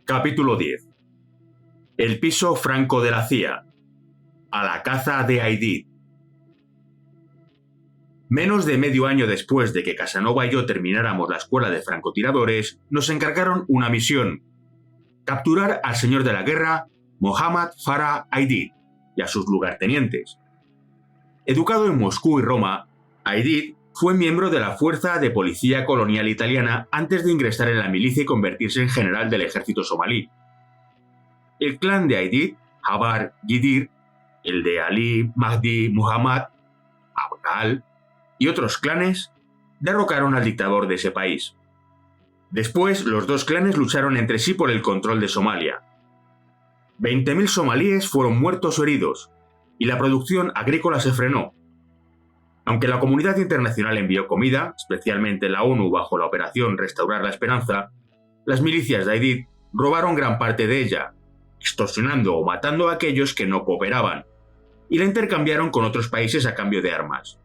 Capítulo 10. El piso franco de la CIA. A la caza de Aidid. Menos de medio año después de que Casanova y yo termináramos la escuela de francotiradores, nos encargaron una misión: capturar al señor de la guerra, Mohammad Farah Aidid, y a sus lugartenientes. Educado en Moscú y Roma, Aidid fue miembro de la Fuerza de Policía Colonial Italiana antes de ingresar en la milicia y convertirse en general del ejército somalí. El clan de Aidid, Jabar Gidir, el de Ali Mahdi Muhammad, Abdal y otros clanes, derrocaron al dictador de ese país. Después, los dos clanes lucharon entre sí por el control de Somalia. 20.000 somalíes fueron muertos o heridos, y la producción agrícola se frenó. Aunque la comunidad internacional envió comida, especialmente la ONU bajo la operación Restaurar la Esperanza, las milicias de Aidid robaron gran parte de ella, extorsionando o matando a aquellos que no cooperaban, y la intercambiaron con otros países a cambio de armas.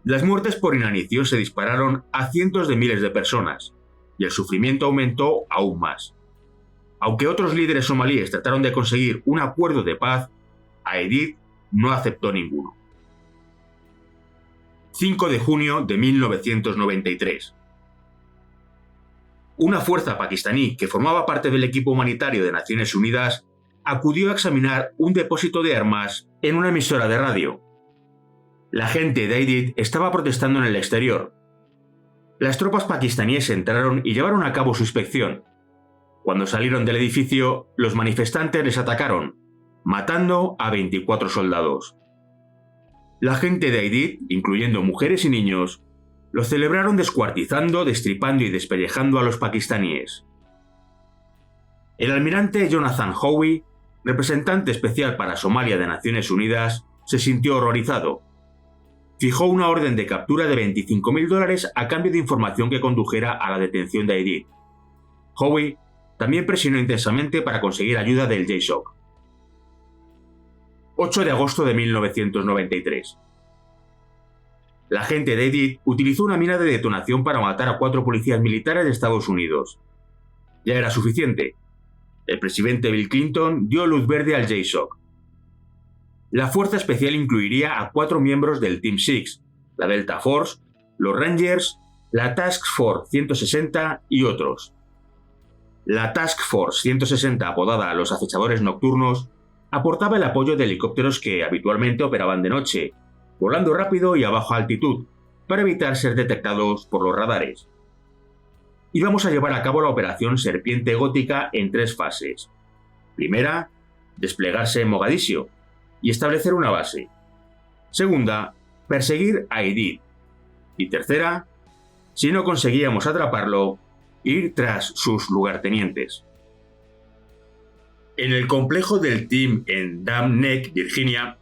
Las muertes por inanición se dispararon a cientos de miles de personas, y el sufrimiento aumentó aún más. Aunque otros líderes somalíes trataron de conseguir un acuerdo de paz, Aidid no aceptó ninguno. 5 de junio de 1993. Una fuerza pakistaní que formaba parte del equipo humanitario de Naciones Unidas acudió a examinar un depósito de armas en una emisora de radio. La gente de Aidid estaba protestando en el exterior. Las tropas pakistaníes entraron y llevaron a cabo su inspección. Cuando salieron del edificio, los manifestantes les atacaron, matando a 24 soldados. La gente de Aidid, incluyendo mujeres y niños, lo celebraron descuartizando, destripando y despellejando a los pakistaníes. El almirante Jonathan Howie, representante especial para Somalia de Naciones Unidas, se sintió horrorizado. Fijó una orden de captura de $25.000 a cambio de información que condujera a la detención de Aidid. Howie también presionó intensamente para conseguir ayuda del JSOC. 8 de agosto de 1993. La gente de Aidid utilizó una mina de detonación para matar a 4 policías militares de Estados Unidos. Ya era suficiente. El presidente Bill Clinton dio luz verde al JSOC. La fuerza especial incluiría a 4 miembros del Team Six, la Delta Force, los Rangers, la Task Force 160 y otros. La Task Force 160, apodada los acechadores nocturnos, aportaba el apoyo de helicópteros que habitualmente operaban de noche, volando rápido y a baja altitud, para evitar ser detectados por los radares. Íbamos a llevar a cabo la operación Serpiente Gótica en 3 fases. Primera, desplegarse en Mogadiscio y establecer una base. Segunda, perseguir a Aidid. Y tercera, si no conseguíamos atraparlo, ir tras sus lugartenientes. En el complejo del team en Dam Neck, Virginia,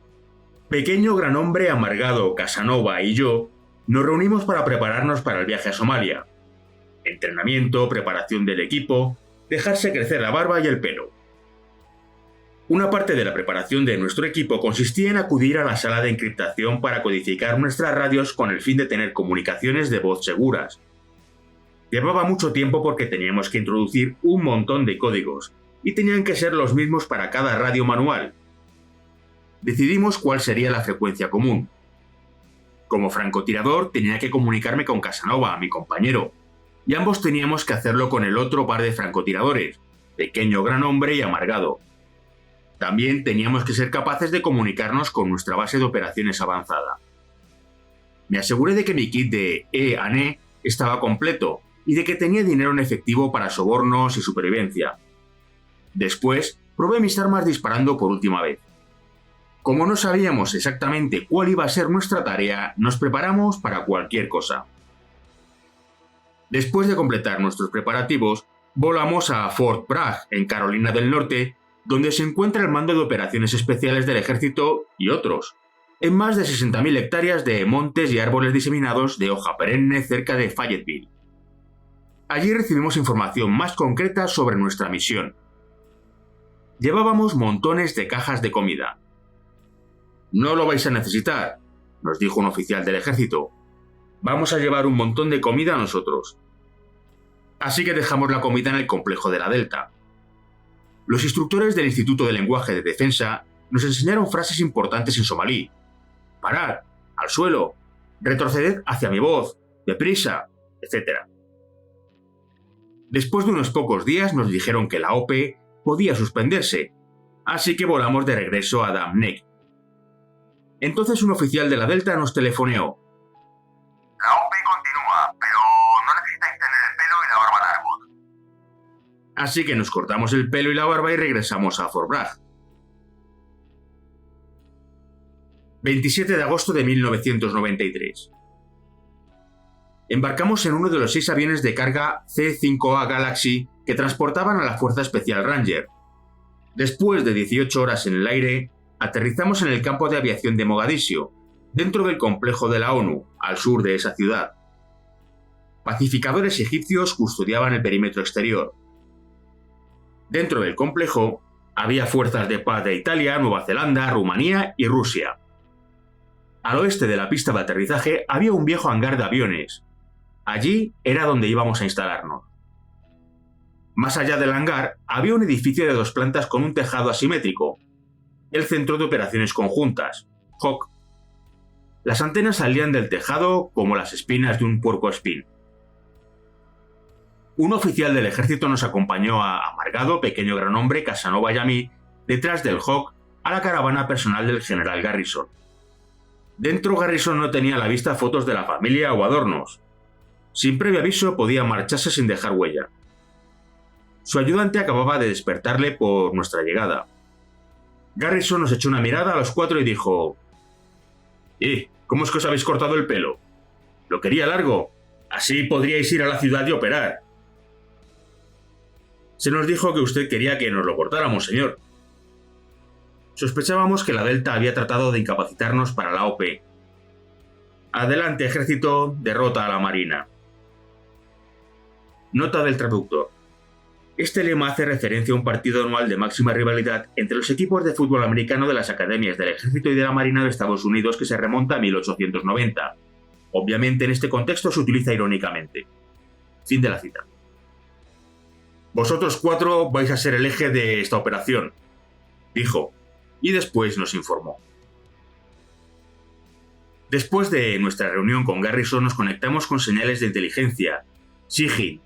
pequeño gran hombre amargado Casanova y yo nos reunimos para prepararnos para el viaje a Somalia. Entrenamiento, preparación del equipo, dejarse crecer la barba y el pelo. Una parte de la preparación de nuestro equipo consistía en acudir a la sala de encriptación para codificar nuestras radios con el fin de tener comunicaciones de voz seguras. Llevaba mucho tiempo porque teníamos que introducir un montón de códigos, y tenían que ser los mismos para cada radio manual. Decidimos cuál sería la frecuencia común. Como francotirador tenía que comunicarme con Casanova, mi compañero, y ambos teníamos que hacerlo con el otro par de francotiradores, pequeño gran hombre y amargado. También teníamos que ser capaces de comunicarnos con nuestra base de operaciones avanzada. Me aseguré de que mi kit de E&E estaba completo y de que tenía dinero en efectivo para sobornos y supervivencia. Después, probé mis armas disparando por última vez. Como no sabíamos exactamente cuál iba a ser nuestra tarea, nos preparamos para cualquier cosa. Después de completar nuestros preparativos, volamos a Fort Bragg, en Carolina del Norte, donde se encuentra el Mando de Operaciones Especiales del Ejército y otros, en más de 60.000 hectáreas de montes y árboles diseminados de hoja perenne cerca de Fayetteville. Allí recibimos información más concreta sobre nuestra misión. Llevábamos montones de cajas de comida. «No lo vais a necesitar», nos dijo un oficial del ejército. «Vamos a llevar un montón de comida nosotros». Así que dejamos la comida en el complejo de la Delta. Los instructores del Instituto de Lenguaje de Defensa nos enseñaron frases importantes en somalí. Parad, al suelo, retroceded hacia mi voz, deprisa, etc. Después de unos pocos días nos dijeron que la OP podía suspenderse, así que volamos de regreso a Dam Neck. Entonces un oficial de la Delta nos telefoneó. La OP continúa, pero no necesitáis tener el pelo y la barba largos. Así que nos cortamos el pelo y la barba y regresamos a Fort Bragg. 27 de agosto de 1993. Embarcamos en uno de los 6 aviones de carga C-5A Galaxy que transportaban a la Fuerza Especial Ranger. Después de 18 horas en el aire, aterrizamos en el campo de aviación de Mogadiscio, dentro del complejo de la ONU, al sur de esa ciudad. Pacificadores egipcios custodiaban el perímetro exterior. Dentro del complejo, había fuerzas de paz de Italia, Nueva Zelanda, Rumanía y Rusia. Al oeste de la pista de aterrizaje había un viejo hangar de aviones. Allí era donde íbamos a instalarnos. Más allá del hangar había un edificio de 2 plantas con un tejado asimétrico, el Centro de Operaciones Conjuntas, HOC. Las antenas salían del tejado como las espinas de un puercoespín. Un oficial del ejército nos acompañó a Amargado, pequeño gran hombre, Casanova y a mí, detrás del HOC, a la caravana personal del general Garrison. Dentro Garrison no tenía a la vista fotos de la familia o adornos. Sin previo aviso podía marcharse sin dejar huella. Su ayudante acababa de despertarle por nuestra llegada. Garrison nos echó una mirada a los 4 y dijo: ¿Cómo es que os habéis cortado el pelo? Lo quería largo, así podríais ir a la ciudad y operar. Se nos dijo que usted quería que nos lo cortáramos, señor. Sospechábamos que la Delta había tratado de incapacitarnos para la OP. Adelante, ejército, derrota a la Marina. Nota del traductor. Este lema hace referencia a un partido anual de máxima rivalidad entre los equipos de fútbol americano de las academias del Ejército y de la Marina de Estados Unidos que se remonta a 1890. Obviamente en este contexto se utiliza irónicamente. Fin de la cita. Vosotros 4 vais a ser el eje de esta operación, dijo, y después nos informó. Después de nuestra reunión con Garrison nos conectamos con señales de inteligencia, SIGINT,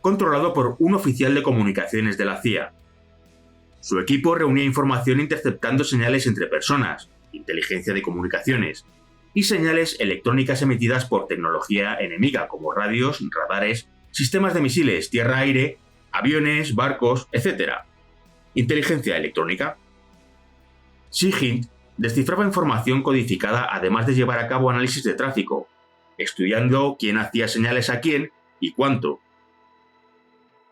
controlado por un oficial de comunicaciones de la CIA. Su equipo reunía información interceptando señales entre personas, inteligencia de comunicaciones, y señales electrónicas emitidas por tecnología enemiga como radios, radares, sistemas de misiles tierra-aire, aviones, barcos, etc. Inteligencia electrónica. SIGINT descifraba información codificada además de llevar a cabo análisis de tráfico, estudiando quién hacía señales a quién y cuánto.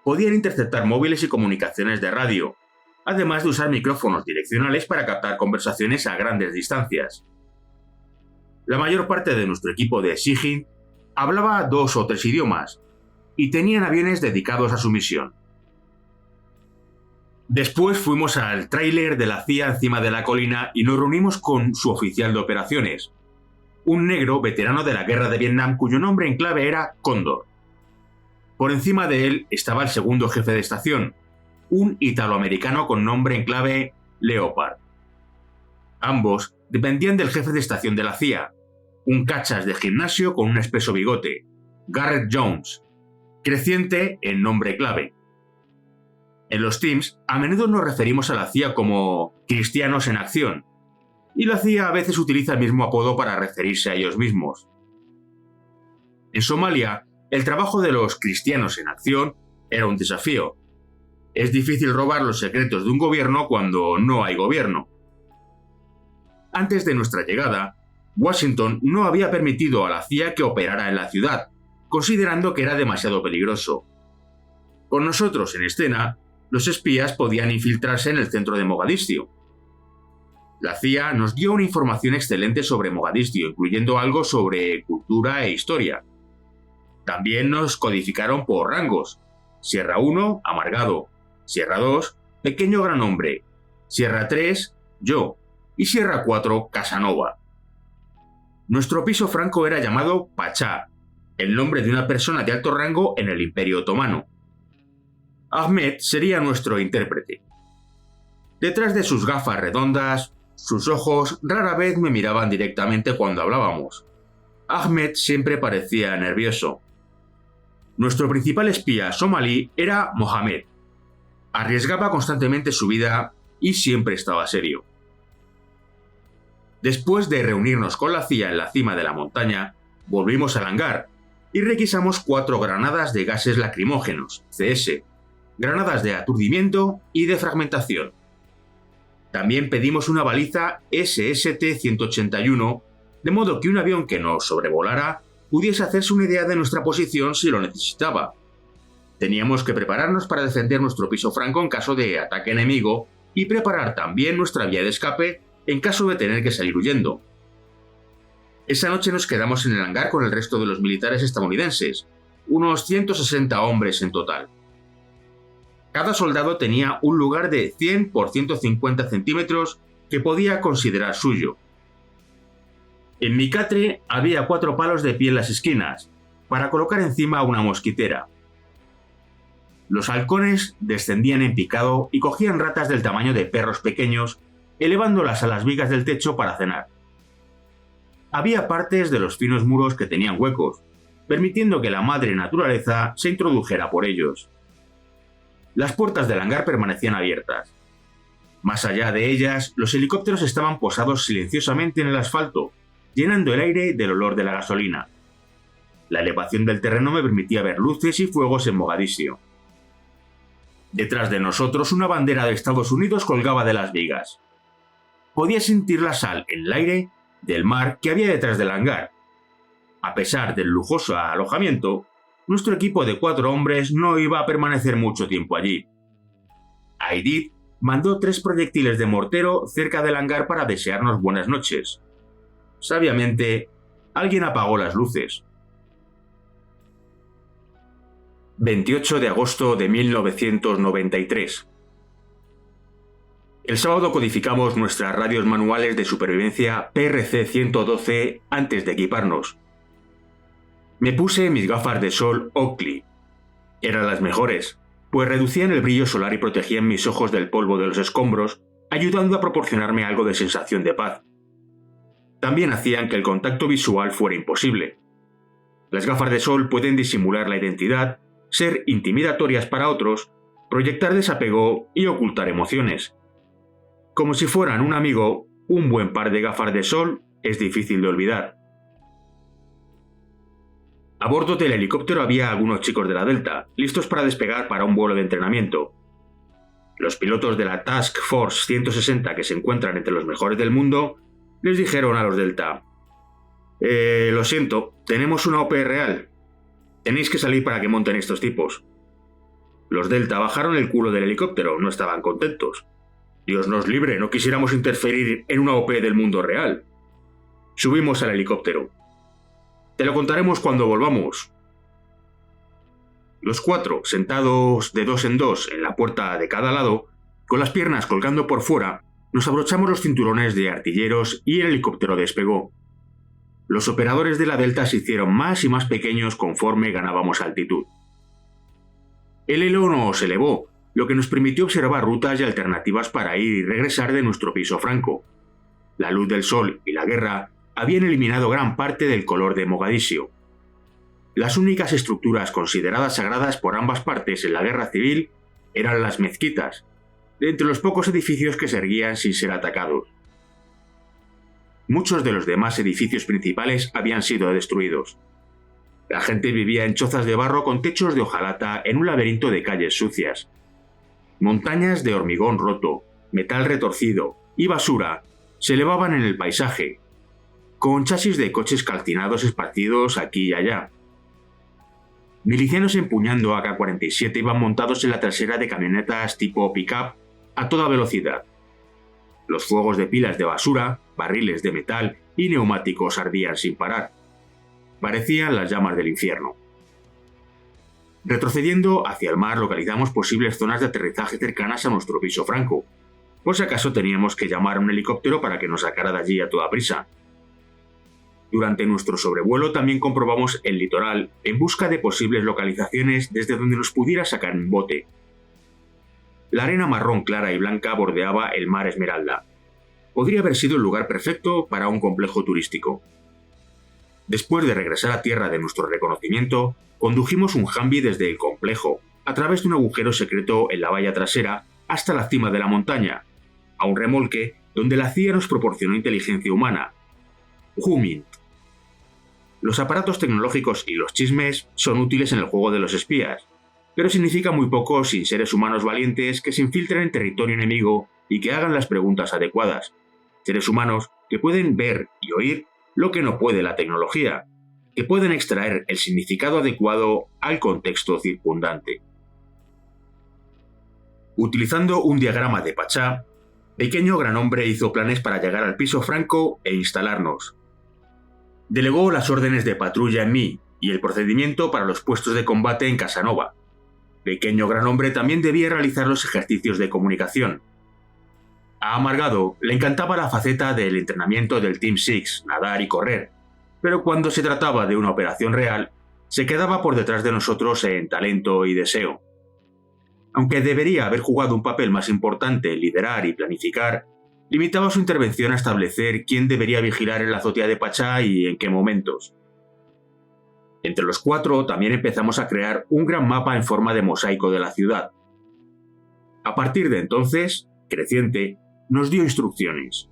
Podían interceptar móviles y comunicaciones de radio, además de usar micrófonos direccionales para captar conversaciones a grandes distancias. La mayor parte de nuestro equipo de SIGINT hablaba 2 o 3 idiomas, y tenían aviones dedicados a su misión. Después fuimos al tráiler de la CIA encima de la colina y nos reunimos con su oficial de operaciones, un negro veterano de la guerra de Vietnam cuyo nombre en clave era Cóndor. Por encima de él estaba el segundo jefe de estación, un italoamericano con nombre en clave Leopard. Ambos dependían del jefe de estación de la CIA, un cachas de gimnasio con un espeso bigote, Garrett Jones, creciente en nombre clave. En los Teams, a menudo nos referimos a la CIA como cristianos en acción, y la CIA a veces utiliza el mismo apodo para referirse a ellos mismos. En Somalia, el trabajo de los cristianos en acción era un desafío. Es difícil robar los secretos de un gobierno cuando no hay gobierno. Antes de nuestra llegada, Washington no había permitido a la CIA que operara en la ciudad, considerando que era demasiado peligroso. Con nosotros en escena, los espías podían infiltrarse en el centro de Mogadiscio. La CIA nos dio una información excelente sobre Mogadiscio, incluyendo algo sobre cultura e historia. También nos codificaron por rangos. Sierra 1, Amargado. Sierra 2, Pequeño Gran Hombre. Sierra 3, yo. Y Sierra 4, Casanova. Nuestro piso franco era llamado Pachá, el nombre de una persona de alto rango en el Imperio Otomano. Ahmed sería nuestro intérprete. Detrás de sus gafas redondas, sus ojos rara vez me miraban directamente cuando hablábamos. Ahmed siempre parecía nervioso. Nuestro principal espía somalí era Mohamed. Arriesgaba constantemente su vida y siempre estaba serio. Después de reunirnos con la CIA en la cima de la montaña, volvimos al hangar y requisamos 4 granadas de gases lacrimógenos, CS, granadas de aturdimiento y de fragmentación. También pedimos una baliza SST-181, de modo que un avión que nos sobrevolara pudiese hacerse una idea de nuestra posición si lo necesitaba. Teníamos que prepararnos para defender nuestro piso franco en caso de ataque enemigo y preparar también nuestra vía de escape en caso de tener que salir huyendo. Esa noche nos quedamos en el hangar con el resto de los militares estadounidenses, unos 160 hombres en total. Cada soldado tenía un lugar de 100 por 150 centímetros que podía considerar suyo. En mi catre había 4 palos de pie en las esquinas, para colocar encima una mosquitera. Los halcones descendían en picado y cogían ratas del tamaño de perros pequeños, elevándolas a las vigas del techo para cenar. Había partes de los finos muros que tenían huecos, permitiendo que la madre naturaleza se introdujera por ellos. Las puertas del hangar permanecían abiertas. Más allá de ellas, los helicópteros estaban posados silenciosamente en el asfalto, llenando el aire del olor de la gasolina. La elevación del terreno me permitía ver luces y fuegos en Mogadiscio. Detrás de nosotros una bandera de Estados Unidos colgaba de las vigas. Podía sentir la sal en el aire del mar que había detrás del hangar. A pesar del lujoso alojamiento, nuestro equipo de 4 hombres no iba a permanecer mucho tiempo allí. Aidid mandó 3 proyectiles de mortero cerca del hangar para desearnos buenas noches. Sabiamente, alguien apagó las luces. 28 de agosto de 1993. El sábado codificamos nuestras radios manuales de supervivencia PRC-112 antes de equiparnos. Me puse mis gafas de sol Oakley. Eran las mejores, pues reducían el brillo solar y protegían mis ojos del polvo de los escombros, ayudando a proporcionarme algo de sensación de paz. También hacían que el contacto visual fuera imposible. Las gafas de sol pueden disimular la identidad, ser intimidatorias para otros, proyectar desapego y ocultar emociones. Como si fueran un amigo, un buen par de gafas de sol es difícil de olvidar. A bordo del helicóptero había algunos chicos de la Delta, listos para despegar para un vuelo de entrenamiento. Los pilotos de la Task Force 160, que se encuentran entre los mejores del mundo, les dijeron a los Delta: lo siento, tenemos una OP real. Tenéis que salir para que monten estos tipos. Los Delta bajaron el culo del helicóptero, no estaban contentos. Dios nos libre, no quisiéramos interferir en una OP del mundo real. Subimos al helicóptero. Te lo contaremos cuando volvamos. Los 4, sentados de 2 en 2 en la puerta de cada lado, con las piernas colgando por fuera, nos abrochamos los cinturones de artilleros y el helicóptero despegó. Los operadores de la Delta se hicieron más y más pequeños conforme ganábamos altitud. El helo nos elevó, lo que nos permitió observar rutas y alternativas para ir y regresar de nuestro piso franco. La luz del sol y la guerra habían eliminado gran parte del color de Mogadiscio. Las únicas estructuras consideradas sagradas por ambas partes en la guerra civil eran las mezquitas, de entre los pocos edificios que se erguían sin ser atacados. Muchos de los demás edificios principales habían sido destruidos. La gente vivía en chozas de barro con techos de hojalata en un laberinto de calles sucias. Montañas de hormigón roto, metal retorcido y basura se elevaban en el paisaje, con chasis de coches calcinados esparcidos aquí y allá. Milicianos empuñando AK-47 iban montados en la trasera de camionetas tipo pick-up a toda velocidad. Los fuegos de pilas de basura, barriles de metal y neumáticos ardían sin parar. Parecían las llamas del infierno. Retrocediendo hacia el mar localizamos posibles zonas de aterrizaje cercanas a nuestro piso franco, por si acaso teníamos que llamar a un helicóptero para que nos sacara de allí a toda prisa. Durante nuestro sobrevuelo también comprobamos el litoral en busca de posibles localizaciones desde donde nos pudiera sacar un bote. La arena marrón clara y blanca bordeaba el mar Esmeralda. Podría haber sido el lugar perfecto para un complejo turístico. Después de regresar a tierra de nuestro reconocimiento, condujimos un Humvee desde el complejo, a través de un agujero secreto en la valla trasera, hasta la cima de la montaña, a un remolque donde la CIA nos proporcionó inteligencia humana. Humint. Los aparatos tecnológicos y los chismes son útiles en el juego de los espías, pero significa muy poco sin seres humanos valientes que se infiltren en territorio enemigo y que hagan las preguntas adecuadas. Seres humanos que pueden ver y oír lo que no puede la tecnología, que pueden extraer el significado adecuado al contexto circundante. Utilizando un diagrama de Pachá, Pequeño Gran Hombre hizo planes para llegar al piso franco e instalarnos. Delegó las órdenes de patrulla en mí y el procedimiento para los puestos de combate en Casanova. Pequeño Gran Hombre también debía realizar los ejercicios de comunicación. A Amargado le encantaba la faceta del entrenamiento del Team Six, nadar y correr, pero cuando se trataba de una operación real, se quedaba por detrás de nosotros en talento y deseo. Aunque debería haber jugado un papel más importante en liderar y planificar, limitaba su intervención a establecer quién debería vigilar en la azotea de Pachá y en qué momentos. Entre los cuatro también empezamos a crear un gran mapa en forma de mosaico de la ciudad. A partir de entonces, Creciente nos dio instrucciones.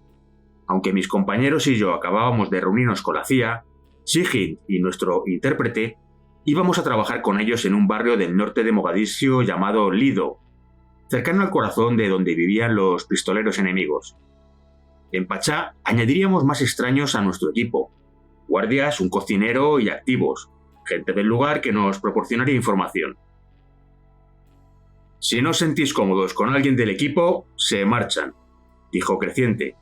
Aunque mis compañeros y yo acabábamos de reunirnos con la CIA, Sigint y nuestro intérprete íbamos a trabajar con ellos en un barrio del norte de Mogadiscio llamado Lido, cercano al corazón de donde vivían los pistoleros enemigos. En Pachá añadiríamos más extraños a nuestro equipo, guardias, un cocinero y activos, gente del lugar que nos proporcionaría información. Si no os sentís cómodos con alguien del equipo, se marchan, dijo Creciente.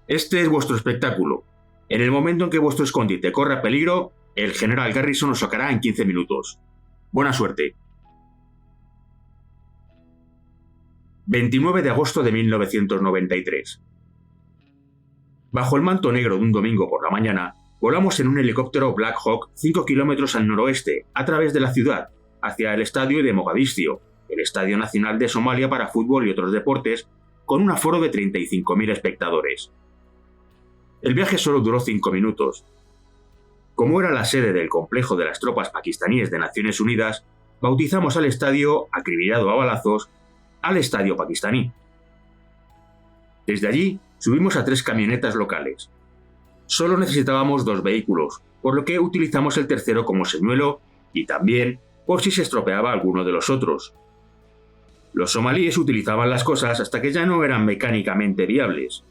Este es vuestro espectáculo. En el momento en que vuestro escondite corra peligro, el general Garrison os sacará en 15 minutos. Buena suerte. 29 de agosto de 1993. Bajo el manto negro de un domingo por la mañana, volamos en un helicóptero Black Hawk 5 kilómetros al noroeste, a través de la ciudad, hacia el estadio de Mogadiscio, el Estadio Nacional de Somalia para fútbol y otros deportes, con un aforo de 35.000 espectadores. El viaje solo duró 5 minutos. Como era la sede del complejo de las tropas pakistaníes de Naciones Unidas, bautizamos al estadio, acribillado a balazos, al Estadio Pakistaní. Desde allí subimos a 3 camionetas locales. Solo necesitábamos 2 vehículos, por lo que utilizamos el tercero como señuelo y también por si se estropeaba alguno de los otros. Los somalíes utilizaban las cosas hasta que ya no eran mecánicamente viables,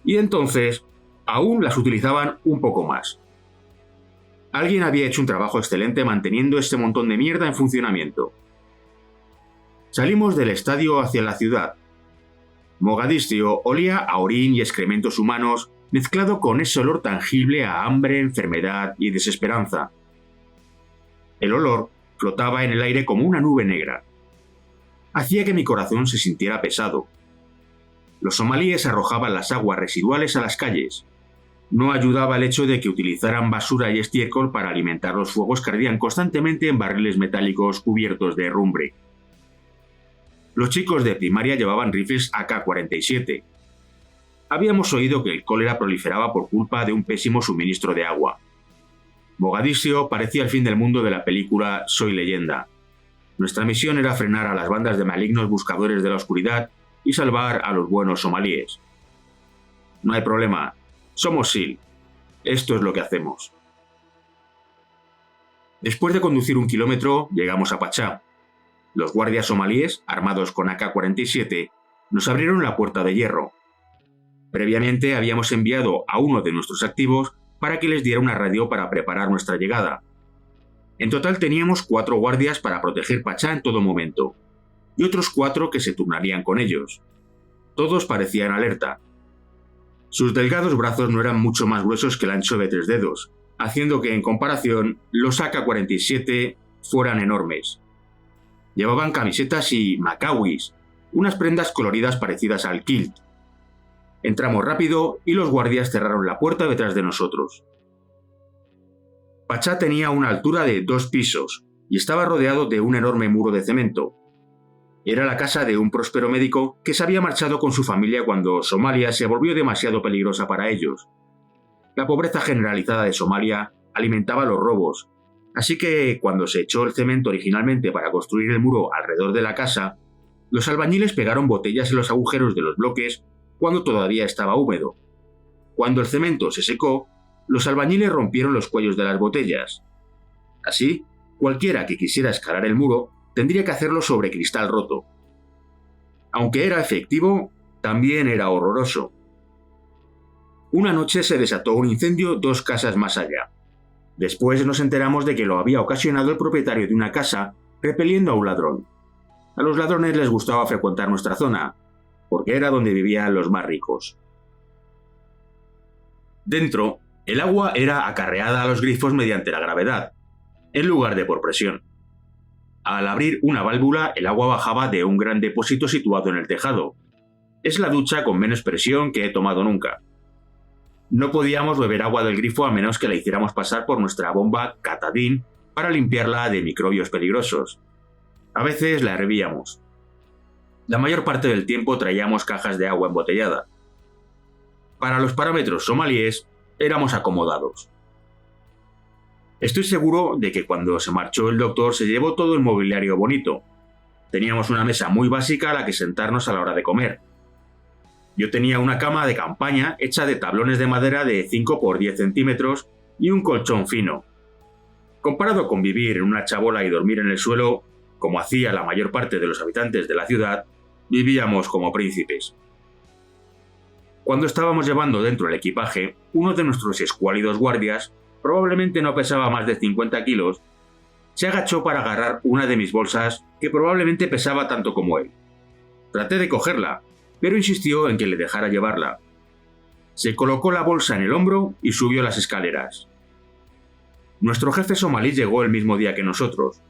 y entonces aún las utilizaban un poco más. Alguien había hecho un trabajo excelente manteniendo ese montón de mierda en funcionamiento. Salimos del estadio hacia la ciudad. Mogadiscio olía a orín y excrementos humanos mezclado con ese olor tangible a hambre, enfermedad y desesperanza. El olor flotaba en el aire como una nube negra. Hacía que mi corazón se sintiera pesado. Los somalíes arrojaban las aguas residuales a las calles. No ayudaba el hecho de que utilizaran basura y estiércol para alimentar los fuegos que ardían constantemente en barriles metálicos cubiertos de herrumbre. Los chicos de primaria llevaban rifles AK-47. Habíamos oído que el cólera proliferaba por culpa de un pésimo suministro de agua. Mogadiscio parecía el fin del mundo de la película Soy Leyenda. Nuestra misión era frenar a las bandas de malignos buscadores de la oscuridad y salvar a los buenos somalíes. No hay problema. Somos SEAL. Esto es lo que hacemos. Después de conducir 1 kilómetro, llegamos a Pachá. Los guardias somalíes, armados con AK-47, nos abrieron la puerta de hierro. Previamente habíamos enviado a uno de nuestros activos para que les diera una radio para preparar nuestra llegada. En total teníamos 4 guardias para proteger Pachá en todo momento, y otros 4 que se turnarían con ellos. Todos parecían alerta. Sus delgados brazos no eran mucho más gruesos que el ancho de 3 dedos, haciendo que en comparación los AK-47 fueran enormes. Llevaban camisetas y macawis, unas prendas coloridas parecidas al kilt. Entramos rápido y los guardias cerraron la puerta detrás de nosotros. Pachá tenía una altura de 2 pisos y estaba rodeado de un enorme muro de cemento. Era la casa de un próspero médico que se había marchado con su familia cuando Somalia se volvió demasiado peligrosa para ellos. La pobreza generalizada de Somalia alimentaba los robos, así que cuando se echó el cemento originalmente para construir el muro alrededor de la casa, los albañiles pegaron botellas en los agujeros de los bloques cuando todavía estaba húmedo. Cuando el cemento se secó, los albañiles rompieron los cuellos de las botellas. Así, cualquiera que quisiera escalar el muro tendría que hacerlo sobre cristal roto. Aunque era efectivo, también era horroroso. Una noche se desató un incendio 2 casas más allá. Después nos enteramos de que lo había ocasionado el propietario de una casa repeliendo a un ladrón. A los ladrones les gustaba frecuentar nuestra zona, porque era donde vivían los más ricos. Dentro, el agua era acarreada a los grifos mediante la gravedad, en lugar de por presión. Al abrir una válvula, el agua bajaba de un gran depósito situado en el tejado. Es la ducha con menos presión que he tomado nunca. No podíamos beber agua del grifo a menos que la hiciéramos pasar por nuestra bomba Catadin para limpiarla de microbios peligrosos. A veces la hervíamos. La mayor parte del tiempo traíamos cajas de agua embotellada. Para los parámetros somalíes, éramos acomodados. Estoy seguro de que cuando se marchó el doctor se llevó todo el mobiliario bonito. Teníamos una mesa muy básica a la que sentarnos a la hora de comer. Yo tenía una cama de campaña hecha de tablones de madera de 5 por 10 centímetros y un colchón fino. Comparado con vivir en una chabola y dormir en el suelo, como hacía la mayor parte de los habitantes de la ciudad, vivíamos como príncipes. Cuando estábamos llevando dentro el equipaje, uno de nuestros escuálidos guardias, probablemente no pesaba más de 50 kilos, se agachó para agarrar una de mis bolsas que probablemente pesaba tanto como él. Traté de cogerla, pero insistió en que le dejara llevarla. Se colocó la bolsa en el hombro y subió las escaleras. Nuestro jefe somalí llegó el mismo día que nosotros.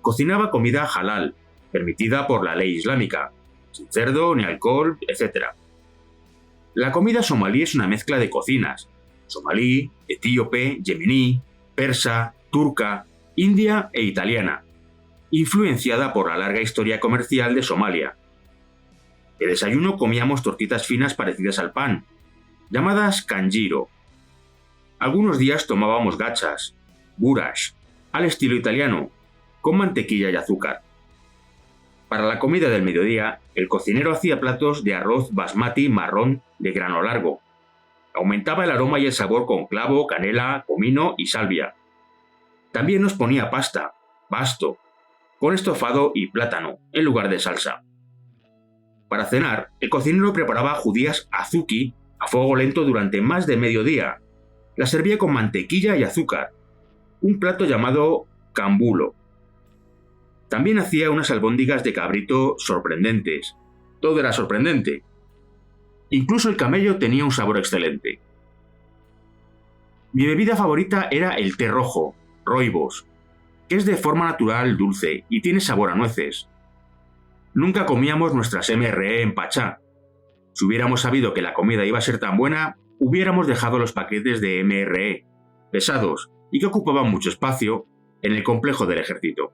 Cocinaba comida halal, permitida por la ley islámica, sin cerdo ni alcohol, etc. La comida somalí es una mezcla de cocinas: somalí, etíope, yemení, persa, turca, india e italiana, influenciada por la larga historia comercial de Somalia. De desayuno comíamos tortitas finas parecidas al pan, llamadas kanjiro. Algunos días tomábamos gachas, burash, al estilo italiano, con mantequilla y azúcar. Para la comida del mediodía, el cocinero hacía platos de arroz basmati marrón de grano largo. Aumentaba el aroma y el sabor con clavo, canela, comino y salvia. También nos ponía pasta, basto, con estofado y plátano, en lugar de salsa. Para cenar, el cocinero preparaba judías azuki a fuego lento durante más de mediodía. Las servía con mantequilla y azúcar, un plato llamado cambulo. También hacía unas albóndigas de cabrito sorprendentes. Todo era sorprendente. Incluso el camello tenía un sabor excelente. Mi bebida favorita era el té rojo, rooibos, que es de forma natural dulce y tiene sabor a nueces. Nunca comíamos nuestras MRE en Pachá. Si hubiéramos sabido que la comida iba a ser tan buena, hubiéramos dejado los paquetes de MRE, pesados y que ocupaban mucho espacio, en el complejo del ejército.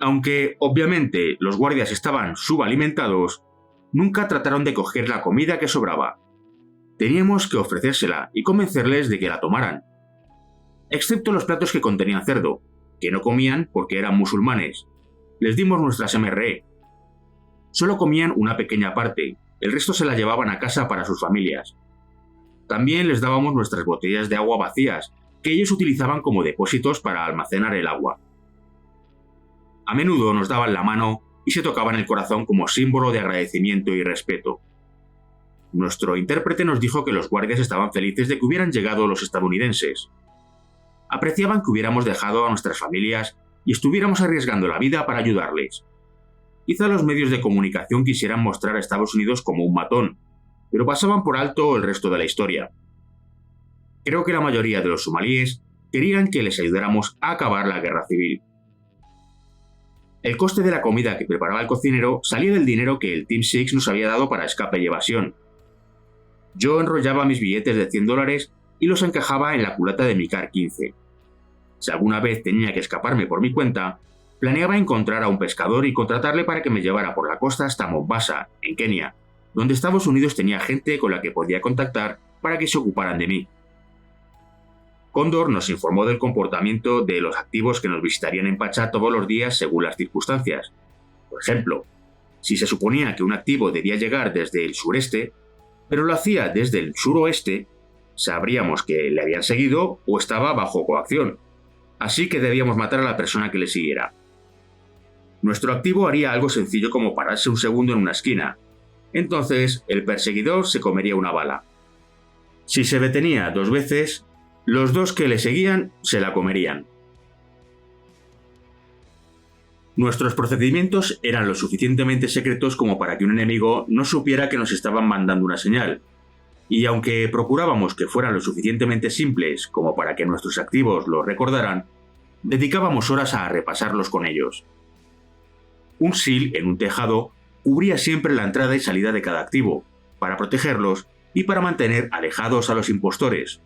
Aunque, obviamente, los guardias estaban subalimentados, nunca trataron de coger la comida que sobraba. Teníamos que ofrecérsela y convencerles de que la tomaran. Excepto los platos que contenían cerdo, que no comían porque eran musulmanes. Les dimos nuestras MRE. Solo comían una pequeña parte, el resto se la llevaban a casa para sus familias. También les dábamos nuestras botellas de agua vacías, que ellos utilizaban como depósitos para almacenar el agua. A menudo nos daban la mano y se tocaban el corazón como símbolo de agradecimiento y respeto. Nuestro intérprete nos dijo que los guardias estaban felices de que hubieran llegado los estadounidenses. Apreciaban que hubiéramos dejado a nuestras familias y estuviéramos arriesgando la vida para ayudarles. Quizá los medios de comunicación quisieran mostrar a Estados Unidos como un matón, pero pasaban por alto el resto de la historia. Creo que la mayoría de los somalíes querían que les ayudáramos a acabar la guerra civil. El coste de la comida que preparaba el cocinero salía del dinero que el Team Six nos había dado para escape y evasión. Yo enrollaba mis billetes de $100 y los encajaba en la culata de mi Car 15. Si alguna vez tenía que escaparme por mi cuenta, planeaba encontrar a un pescador y contratarle para que me llevara por la costa hasta Mombasa, en Kenia, donde Estados Unidos tenía gente con la que podía contactar para que se ocuparan de mí. Cóndor nos informó del comportamiento de los activos que nos visitarían en Pachá todos los días según las circunstancias. Por ejemplo, si se suponía que un activo debía llegar desde el sureste, pero lo hacía desde el suroeste, sabríamos que le habían seguido o estaba bajo coacción, así que debíamos matar a la persona que le siguiera. Nuestro activo haría algo sencillo como pararse un segundo en una esquina. Entonces, el perseguidor se comería una bala. Si se detenía 2 veces, los 2 que le seguían se la comerían. Nuestros procedimientos eran lo suficientemente secretos como para que un enemigo no supiera que nos estaban mandando una señal, y aunque procurábamos que fueran lo suficientemente simples como para que nuestros activos lo recordaran, dedicábamos horas a repasarlos con ellos. Un SEAL en un tejado cubría siempre la entrada y salida de cada activo, para protegerlos y para mantener alejados a los impostores.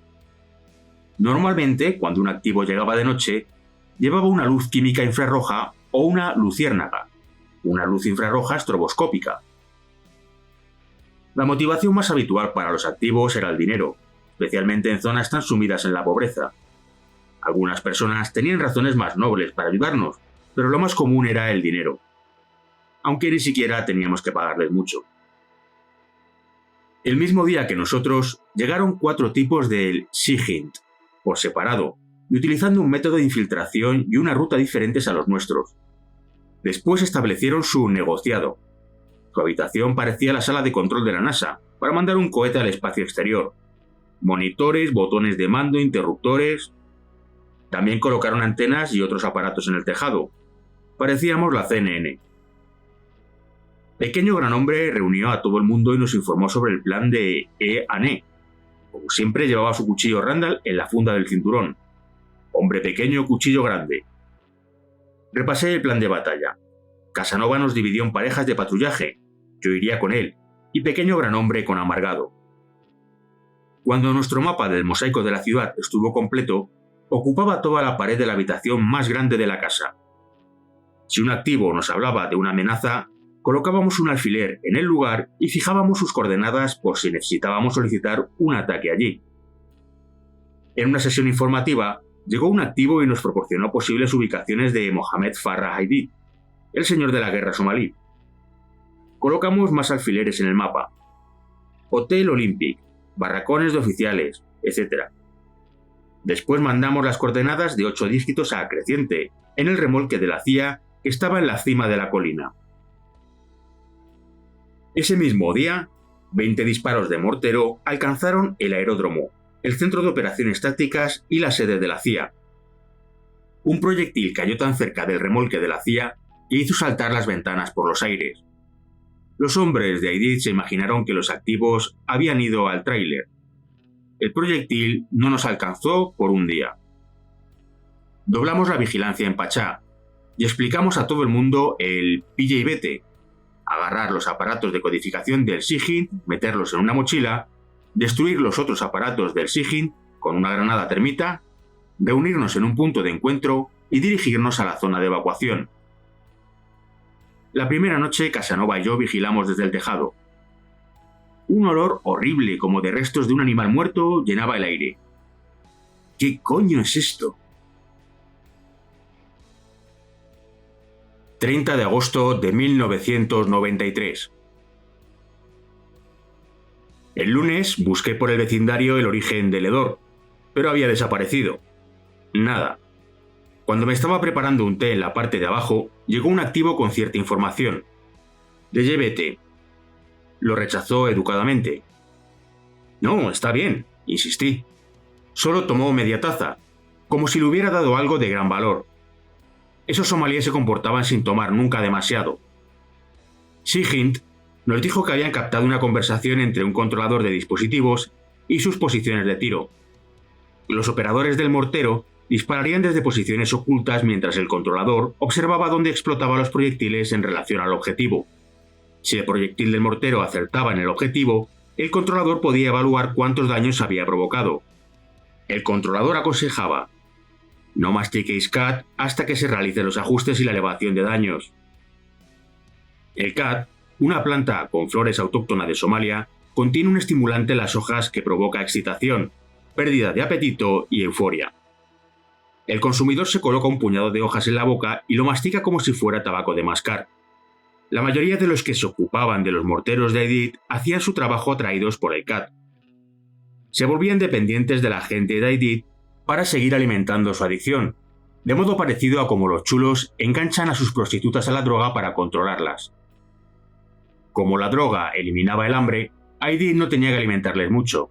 Normalmente, cuando un activo llegaba de noche, llevaba una luz química infrarroja o una luciérnaga, una luz infrarroja estroboscópica. La motivación más habitual para los activos era el dinero, especialmente en zonas tan sumidas en la pobreza. Algunas personas tenían razones más nobles para ayudarnos, pero lo más común era el dinero, aunque ni siquiera teníamos que pagarles mucho. El mismo día que nosotros, llegaron 4 tipos del Sihint, por separado, y utilizando un método de infiltración y una ruta diferentes a los nuestros. Después establecieron su negociado. Su habitación parecía la sala de control de la NASA, para mandar un cohete al espacio exterior. Monitores, botones de mando, interruptores. También colocaron antenas y otros aparatos en el tejado. Parecíamos la CNN. Pequeño Gran Hombre reunió a todo el mundo y nos informó sobre el plan de E-Ané. Como siempre, llevaba su cuchillo Randall en la funda del cinturón. Hombre pequeño, cuchillo grande. Repasé el plan de batalla. Casanova nos dividió en parejas de patrullaje. Yo iría con él, y Pequeño Gran Hombre con Amargado. Cuando nuestro mapa del mosaico de la ciudad estuvo completo, ocupaba toda la pared de la habitación más grande de la casa. Si un activo nos hablaba de una amenaza, colocábamos un alfiler en el lugar y fijábamos sus coordenadas por si necesitábamos solicitar un ataque allí. En una sesión informativa, llegó un activo y nos proporcionó posibles ubicaciones de Mohamed Farah Aidid, el señor de la guerra somalí. Colocamos más alfileres en el mapa. Hotel Olympic, barracones de oficiales, etc. Después mandamos las coordenadas de 8 dígitos a Creciente, en el remolque de la CIA que estaba en la cima de la colina. Ese mismo día, 20 disparos de mortero alcanzaron el aeródromo, el centro de operaciones tácticas y la sede de la CIA. Un proyectil cayó tan cerca del remolque de la CIA que hizo saltar las ventanas por los aires. Los hombres de Aidid se imaginaron que los activos habían ido al tráiler. El proyectil no nos alcanzó por un día. Doblamos la vigilancia en Pachá y explicamos a todo el mundo el pilla y vete. Agarrar los aparatos de codificación del Sihint, meterlos en una mochila, destruir los otros aparatos del Sihint con una granada termita, reunirnos en un punto de encuentro y dirigirnos a la zona de evacuación. La primera noche Casanova y yo vigilamos desde el tejado. Un olor horrible como de restos de un animal muerto llenaba el aire. ¿Qué coño es esto? 30 de agosto de 1993. El lunes busqué por el vecindario el origen del hedor, pero había desaparecido. Nada. Cuando me estaba preparando un té en la parte de abajo, llegó un activo con cierta información. Le llevé té. Lo rechazó educadamente. No, está bien, insistí. Solo tomó media taza, como si le hubiera dado algo de gran valor. Esos somalíes se comportaban sin tomar nunca demasiado. Sihint nos dijo que habían captado una conversación entre un controlador de dispositivos y sus posiciones de tiro. Los operadores del mortero dispararían desde posiciones ocultas mientras el controlador observaba dónde explotaba los proyectiles en relación al objetivo. Si el proyectil del mortero acertaba en el objetivo, el controlador podía evaluar cuántos daños había provocado. El controlador aconsejaba: no mastiquéis CAD hasta que se realicen los ajustes y la elevación de daños. El CAD, una planta con flores autóctona de Somalia, contiene un estimulante en las hojas que provoca excitación, pérdida de apetito y euforia. El consumidor se coloca un puñado de hojas en la boca y lo mastica como si fuera tabaco de mascar. La mayoría de los que se ocupaban de los morteros de Aidid hacían su trabajo atraídos por el CAD. Se volvían dependientes de la gente de Aidid para seguir alimentando su adicción, de modo parecido a como los chulos enganchan a sus prostitutas a la droga para controlarlas. Como la droga eliminaba el hambre, Aidid no tenía que alimentarles mucho.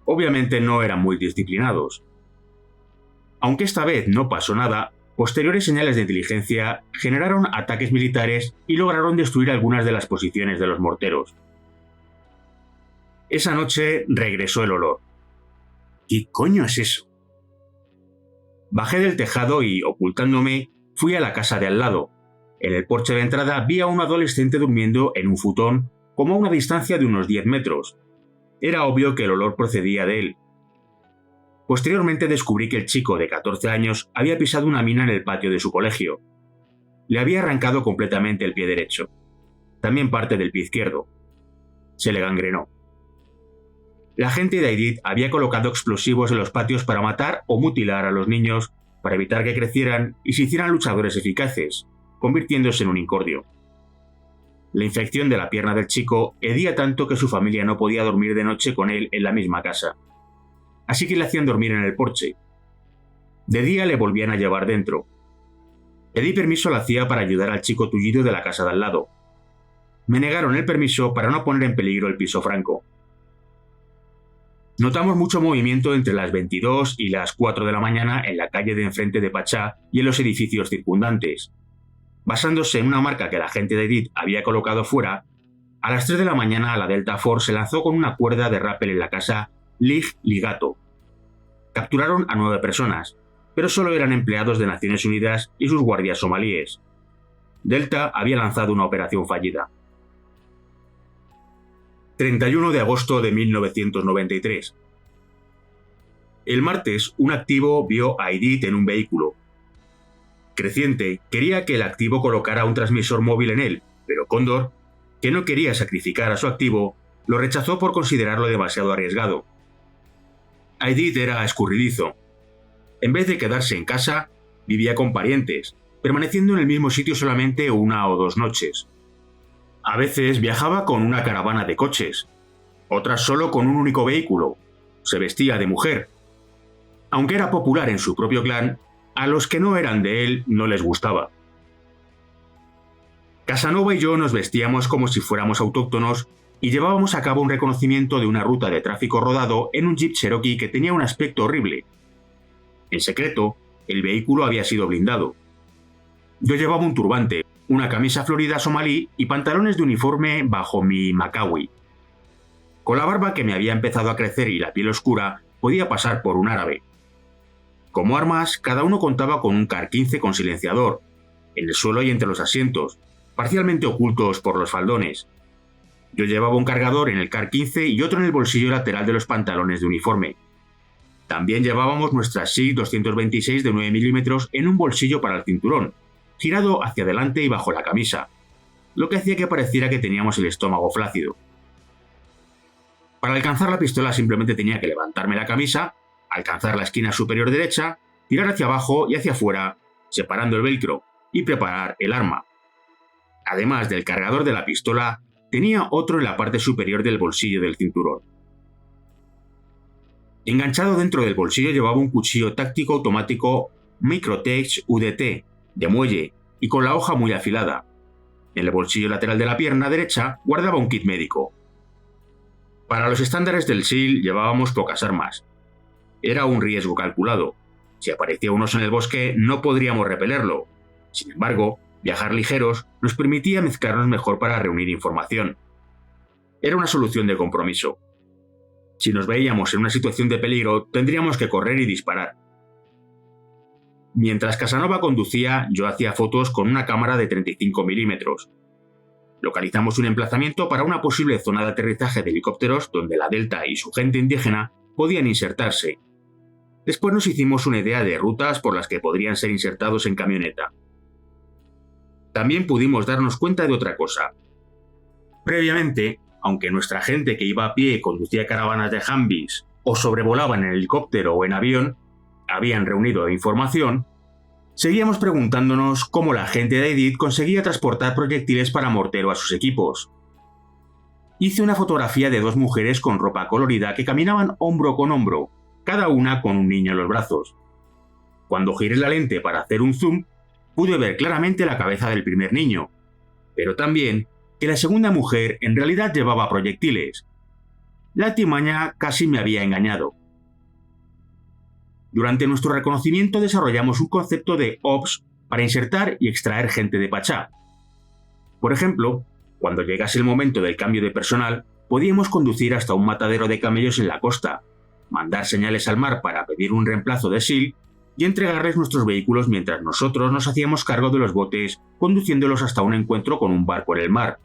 Obviamente no eran muy disciplinados. Aunque esta vez no pasó nada, posteriores señales de inteligencia generaron ataques militares y lograron destruir algunas de las posiciones de los morteros. Esa noche regresó el olor. ¿Qué coño es eso? Bajé del tejado y, ocultándome, fui a la casa de al lado. En el porche de entrada vi a un adolescente durmiendo en un futón como a una distancia de unos 10 metros. Era obvio que el olor procedía de él. Posteriormente descubrí que el chico de 14 años había pisado una mina en el patio de su colegio. Le había arrancado completamente el pie derecho, también parte del pie izquierdo. Se le gangrenó. La gente de Aidid había colocado explosivos en los patios para matar o mutilar a los niños, para evitar que crecieran y se hicieran luchadores eficaces, convirtiéndose en un incordio. La infección de la pierna del chico hedía tanto que su familia no podía dormir de noche con él en la misma casa. Así que le hacían dormir en el porche. De día le volvían a llevar dentro. Pedí permiso a la CIA para ayudar al chico tullido de la casa de al lado. Me negaron el permiso para no poner en peligro el piso franco. Notamos mucho movimiento entre las 22 y las 4 de la mañana en la calle de enfrente de Pachá y en los edificios circundantes. Basándose en una marca que la gente de Aidid había colocado fuera, a las 3 de la mañana la Delta Force se lanzó con una cuerda de rappel en la casa Lig Ligato. Capturaron a 9 personas, pero solo eran empleados de Naciones Unidas y sus guardias somalíes. Delta había lanzado una operación fallida. 31 de agosto de 1993. El martes, un activo vio a Aidid en un vehículo. Creciente quería que el activo colocara un transmisor móvil en él, pero Cóndor, que no quería sacrificar a su activo, lo rechazó por considerarlo demasiado arriesgado. Aidid era escurridizo. En vez de quedarse en casa, vivía con parientes, permaneciendo en el mismo sitio solamente 1 o 2 noches. A veces viajaba con una caravana de coches, otras solo con un único vehículo. Se vestía de mujer. Aunque era popular en su propio clan, a los que no eran de él no les gustaba. Casanova y yo nos vestíamos como si fuéramos autóctonos y llevábamos a cabo un reconocimiento de una ruta de tráfico rodado en un Jeep Cherokee que tenía un aspecto horrible. En secreto, el vehículo había sido blindado. Yo llevaba un turbante, una camisa florida somalí y pantalones de uniforme bajo mi macawi. Con la barba que me había empezado a crecer y la piel oscura, podía pasar por un árabe. Como armas, cada uno contaba con un CAR 15 con silenciador, en el suelo y entre los asientos, parcialmente ocultos por los faldones. Yo llevaba un cargador en el CAR 15 y otro en el bolsillo lateral de los pantalones de uniforme. También llevábamos nuestra SIG 226 de 9 mm en un bolsillo para el cinturón, girado hacia adelante y bajo la camisa, lo que hacía que pareciera que teníamos el estómago flácido. Para alcanzar la pistola simplemente tenía que levantarme la camisa, alcanzar la esquina superior derecha, tirar hacia abajo y hacia afuera, separando el velcro, y preparar el arma. Además del cargador de la pistola, tenía otro en la parte superior del bolsillo del cinturón. Enganchado dentro del bolsillo llevaba un cuchillo táctico automático Microtech UDT, de muelle y con la hoja muy afilada. En el bolsillo lateral de la pierna derecha guardaba un kit médico. Para los estándares del SEAL llevábamos pocas armas. Era un riesgo calculado. Si aparecía un oso en el bosque no podríamos repelerlo. Sin embargo, viajar ligeros nos permitía mezclarnos mejor para reunir información. Era una solución de compromiso. Si nos veíamos en una situación de peligro, tendríamos que correr y disparar. Mientras Casanova conducía, yo hacía fotos con una cámara de 35 mm. Localizamos un emplazamiento para una posible zona de aterrizaje de helicópteros donde la Delta y su gente indígena podían insertarse. Después nos hicimos una idea de rutas por las que podrían ser insertados en camioneta. También pudimos darnos cuenta de otra cosa. Previamente, aunque nuestra gente que iba a pie conducía caravanas de Humvees o sobrevolaban en helicóptero o en avión, habían reunido información, seguíamos preguntándonos cómo la gente de Aidid conseguía transportar proyectiles para mortero a sus equipos. Hice una fotografía de dos mujeres con ropa colorida que caminaban hombro con hombro, cada una con un niño en los brazos. Cuando giré la lente para hacer un zoom, pude ver claramente la cabeza del primer niño, pero también que la segunda mujer en realidad llevaba proyectiles. La artimaña casi me había engañado. Durante nuestro reconocimiento desarrollamos un concepto de ops para insertar y extraer gente de Pachá. Por ejemplo, cuando llegase el momento del cambio de personal, podíamos conducir hasta un matadero de camellos en la costa, mandar señales al mar para pedir un reemplazo de SEAL y entregarles nuestros vehículos mientras nosotros nos hacíamos cargo de los botes, conduciéndolos hasta un encuentro con un barco en el mar.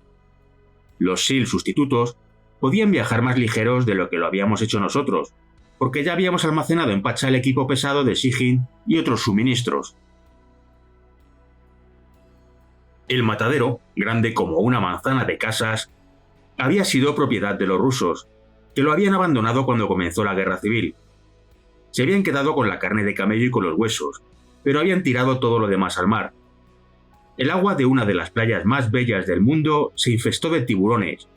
Los SEAL sustitutos podían viajar más ligeros de lo que lo habíamos hecho nosotros, porque ya habíamos almacenado en Pachá el equipo pesado de Sigyn y otros suministros. El matadero, grande como una manzana de casas, había sido propiedad de los rusos, que lo habían abandonado cuando comenzó la guerra civil. Se habían quedado con la carne de camello y con los huesos, pero habían tirado todo lo demás al mar. El agua de una de las playas más bellas del mundo se infestó de tiburones,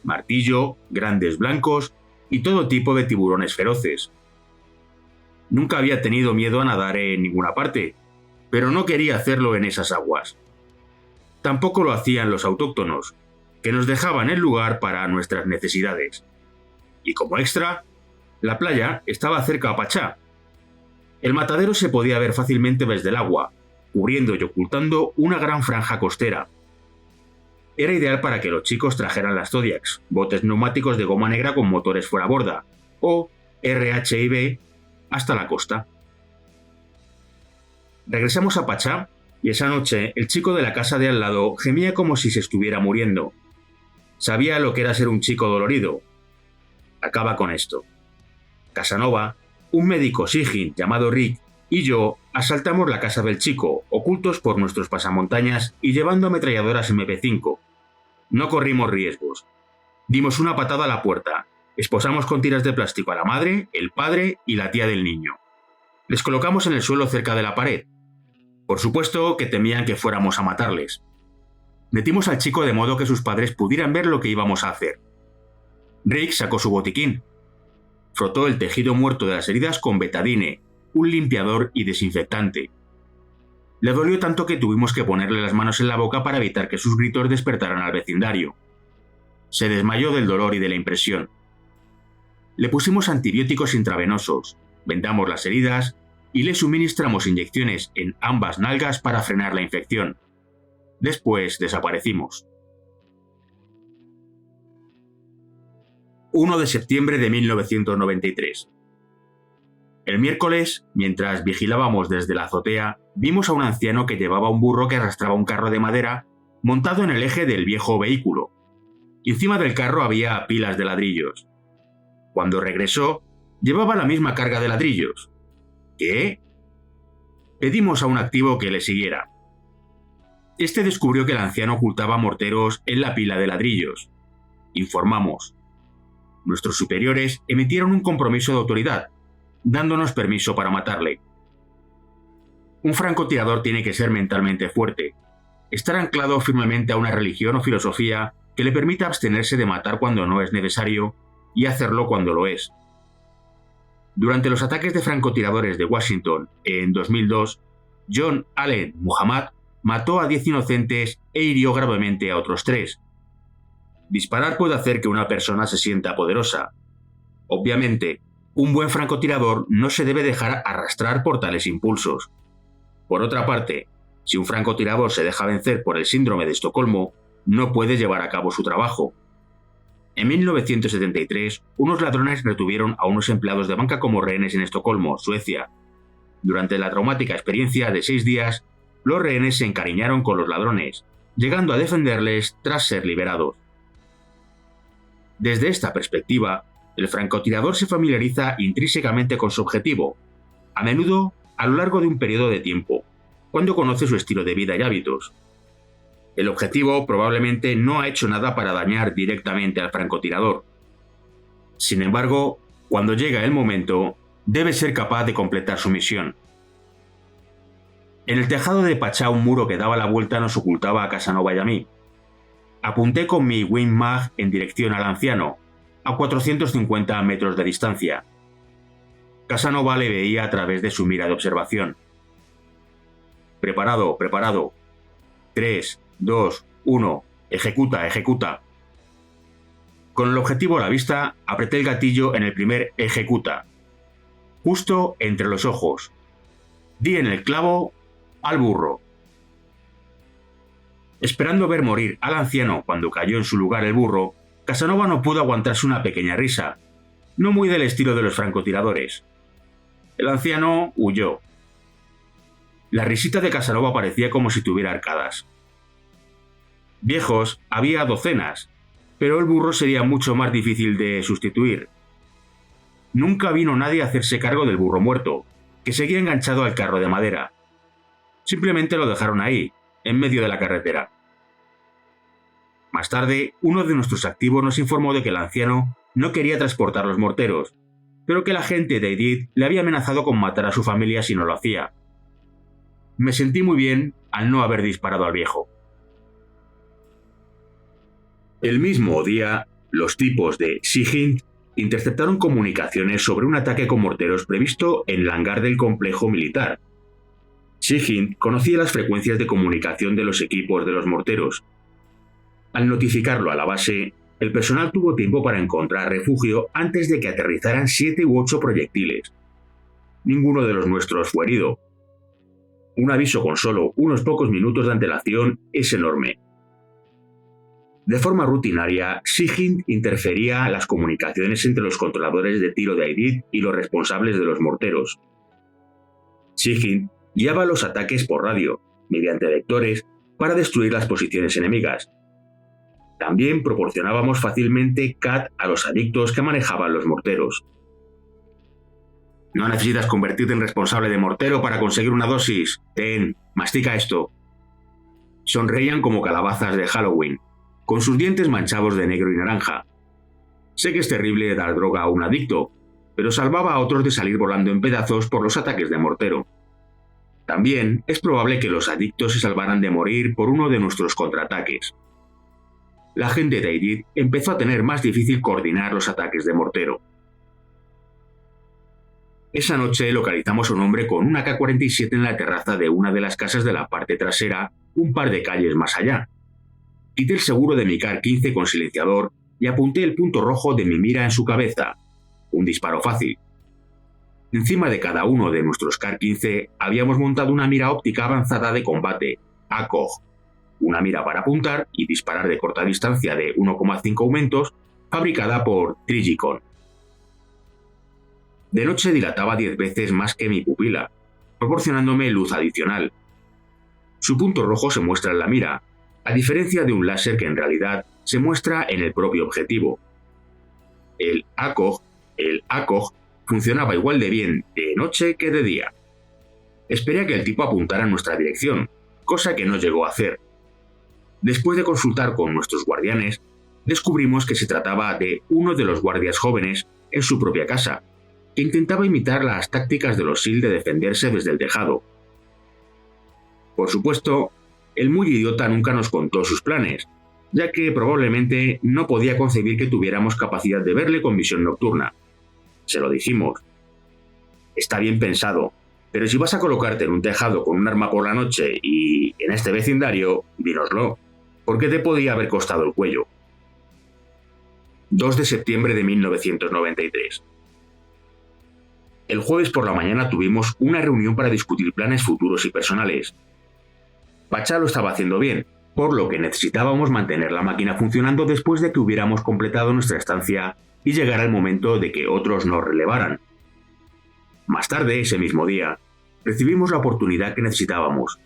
martillo, grandes blancos y todo tipo de tiburones feroces. Nunca había tenido miedo a nadar en ninguna parte, pero no quería hacerlo en esas aguas. Tampoco lo hacían los autóctonos, que nos dejaban el lugar para nuestras necesidades. Y como extra, la playa estaba cerca a Pachá. El matadero se podía ver fácilmente desde el agua, cubriendo y ocultando una gran franja costera. Era ideal para que los chicos trajeran las Zodiacs, botes neumáticos de goma negra con motores fuera borda, o RHIB, hasta la costa. Regresamos a Pachá y esa noche el chico de la casa de al lado gemía como si se estuviera muriendo. Sabía lo que era ser un chico dolorido. Acaba con esto. Casanova, un médico Sigyn llamado Rick y yo asaltamos la casa del chico, ocultos por nuestros pasamontañas y llevando ametralladoras MP5. No corrimos riesgos. Dimos una patada a la puerta, esposamos con tiras de plástico a la madre, el padre y la tía del niño. Les colocamos en el suelo cerca de la pared. Por supuesto que temían que fuéramos a matarles. Metimos al chico de modo que sus padres pudieran ver lo que íbamos a hacer. Rick sacó su botiquín. Frotó el tejido muerto de las heridas con betadine, un limpiador y desinfectante. Le dolió tanto que tuvimos que ponerle las manos en la boca para evitar que sus gritos despertaran al vecindario. Se desmayó del dolor y de la impresión. Le pusimos antibióticos intravenosos, vendamos las heridas y le suministramos inyecciones en ambas nalgas para frenar la infección. Después desaparecimos. 1 de septiembre de 1993. El miércoles, mientras vigilábamos desde la azotea, vimos a un anciano que llevaba un burro que arrastraba un carro de madera montado en el eje del viejo vehículo. Encima del carro había pilas de ladrillos. Cuando regresó, llevaba la misma carga de ladrillos. ¿Qué? Pedimos a un activo que le siguiera. Este descubrió que el anciano ocultaba morteros en la pila de ladrillos. Informamos. Nuestros superiores emitieron un compromiso de autoridad, dándonos permiso para matarle. Un francotirador tiene que ser mentalmente fuerte, estar anclado firmemente a una religión o filosofía que le permita abstenerse de matar cuando no es necesario y hacerlo cuando lo es. Durante los ataques de francotiradores de Washington en 2002, John Allen Muhammad mató a 10 inocentes e hirió gravemente a otros 3. Disparar puede hacer que una persona se sienta poderosa. Obviamente, un buen francotirador no se debe dejar arrastrar por tales impulsos. Por otra parte, si un francotirador se deja vencer por el síndrome de Estocolmo, no puede llevar a cabo su trabajo. En 1973, unos ladrones retuvieron a unos empleados de banca como rehenes en Estocolmo, Suecia. Durante la traumática experiencia de 6 días, los rehenes se encariñaron con los ladrones, llegando a defenderles tras ser liberados. Desde esta perspectiva, el francotirador se familiariza intrínsecamente con su objetivo, a menudo a lo largo de un periodo de tiempo, cuando conoce su estilo de vida y hábitos. El objetivo probablemente no ha hecho nada para dañar directamente al francotirador. Sin embargo, cuando llega el momento, debe ser capaz de completar su misión. En el tejado de Pachá un muro que daba la vuelta nos ocultaba a Casanova y a mí. Apunté con mi Wing Mag en dirección al anciano, a 450 metros de distancia. Casanova le veía a través de su mira de observación. Preparado, preparado. 3, 2, 1. Ejecuta, ejecuta. Con el objetivo a la vista, apreté el gatillo en el primer ejecuta. Justo entre los ojos. Di en el clavo al burro. Esperando ver morir al anciano cuando cayó en su lugar el burro, Casanova no pudo aguantarse una pequeña risa, no muy del estilo de los francotiradores. El anciano huyó. La risita de Casanova parecía como si tuviera arcadas. Viejos había docenas, pero el burro sería mucho más difícil de sustituir. Nunca vino nadie a hacerse cargo del burro muerto, que seguía enganchado al carro de madera. Simplemente lo dejaron ahí, en medio de la carretera. Más tarde, uno de nuestros activos nos informó de que el anciano no quería transportar los morteros, pero que la gente de Edith le había amenazado con matar a su familia si no lo hacía. Me sentí muy bien al no haber disparado al viejo. El mismo día, los tipos de Sigint interceptaron comunicaciones sobre un ataque con morteros previsto en el hangar del complejo militar. Sigint conocía las frecuencias de comunicación de los equipos de los morteros. Al notificarlo a la base, el personal tuvo tiempo para encontrar refugio antes de que aterrizaran 7 u 8 proyectiles. Ninguno de los nuestros fue herido. Un aviso con solo unos pocos minutos de antelación es enorme. De forma rutinaria, Sigint interfería las comunicaciones entre los controladores de tiro de Aidid y los responsables de los morteros. Sigint guiaba los ataques por radio, mediante vectores, para destruir las posiciones enemigas. También proporcionábamos fácilmente CAD a los adictos que manejaban los morteros. No necesitas convertirte en responsable de mortero para conseguir una dosis. Ten, mastica esto. Sonreían como calabazas de Halloween, con sus dientes manchados de negro y naranja. Sé que es terrible dar droga a un adicto, pero salvaba a otros de salir volando en pedazos por los ataques de mortero. También es probable que los adictos se salvaran de morir por uno de nuestros contraataques. La gente de Aidid empezó a tener más difícil coordinar los ataques de mortero. Esa noche localizamos a un hombre con una AK-47 en la terraza de una de las casas de la parte trasera, un par de calles más allá. Quité el seguro de mi CAR-15 con silenciador y apunté el punto rojo de mi mira en su cabeza. Un disparo fácil. Encima de cada uno de nuestros CAR-15 habíamos montado una mira óptica avanzada de combate, ACOG, una mira para apuntar y disparar de corta distancia de 1,5 aumentos, fabricada por Trigicon. De noche dilataba 10 veces más que mi pupila, proporcionándome luz adicional. Su punto rojo se muestra en la mira, a diferencia de un láser que en realidad se muestra en el propio objetivo. El ACOG funcionaba igual de bien de noche que de día. Esperé a que el tipo apuntara en nuestra dirección, cosa que no llegó a hacer. Después de consultar con nuestros guardianes, descubrimos que se trataba de uno de los guardias jóvenes en su propia casa, que intentaba imitar las tácticas de los SEAL de defenderse desde el tejado. Por supuesto, el muy idiota nunca nos contó sus planes, ya que probablemente no podía concebir que tuviéramos capacidad de verle con visión nocturna. Se lo dijimos. Está bien pensado, pero si vas a colocarte en un tejado con un arma por la noche y en este vecindario, dínoslo, porque te podía haber costado el cuello. 2 de septiembre de 1993. El jueves por la mañana tuvimos una reunión para discutir planes futuros y personales. Pachá lo estaba haciendo bien, por lo que necesitábamos mantener la máquina funcionando después de que hubiéramos completado nuestra estancia y llegara el momento de que otros nos relevaran. Más tarde, ese mismo día, recibimos la oportunidad que necesitábamos.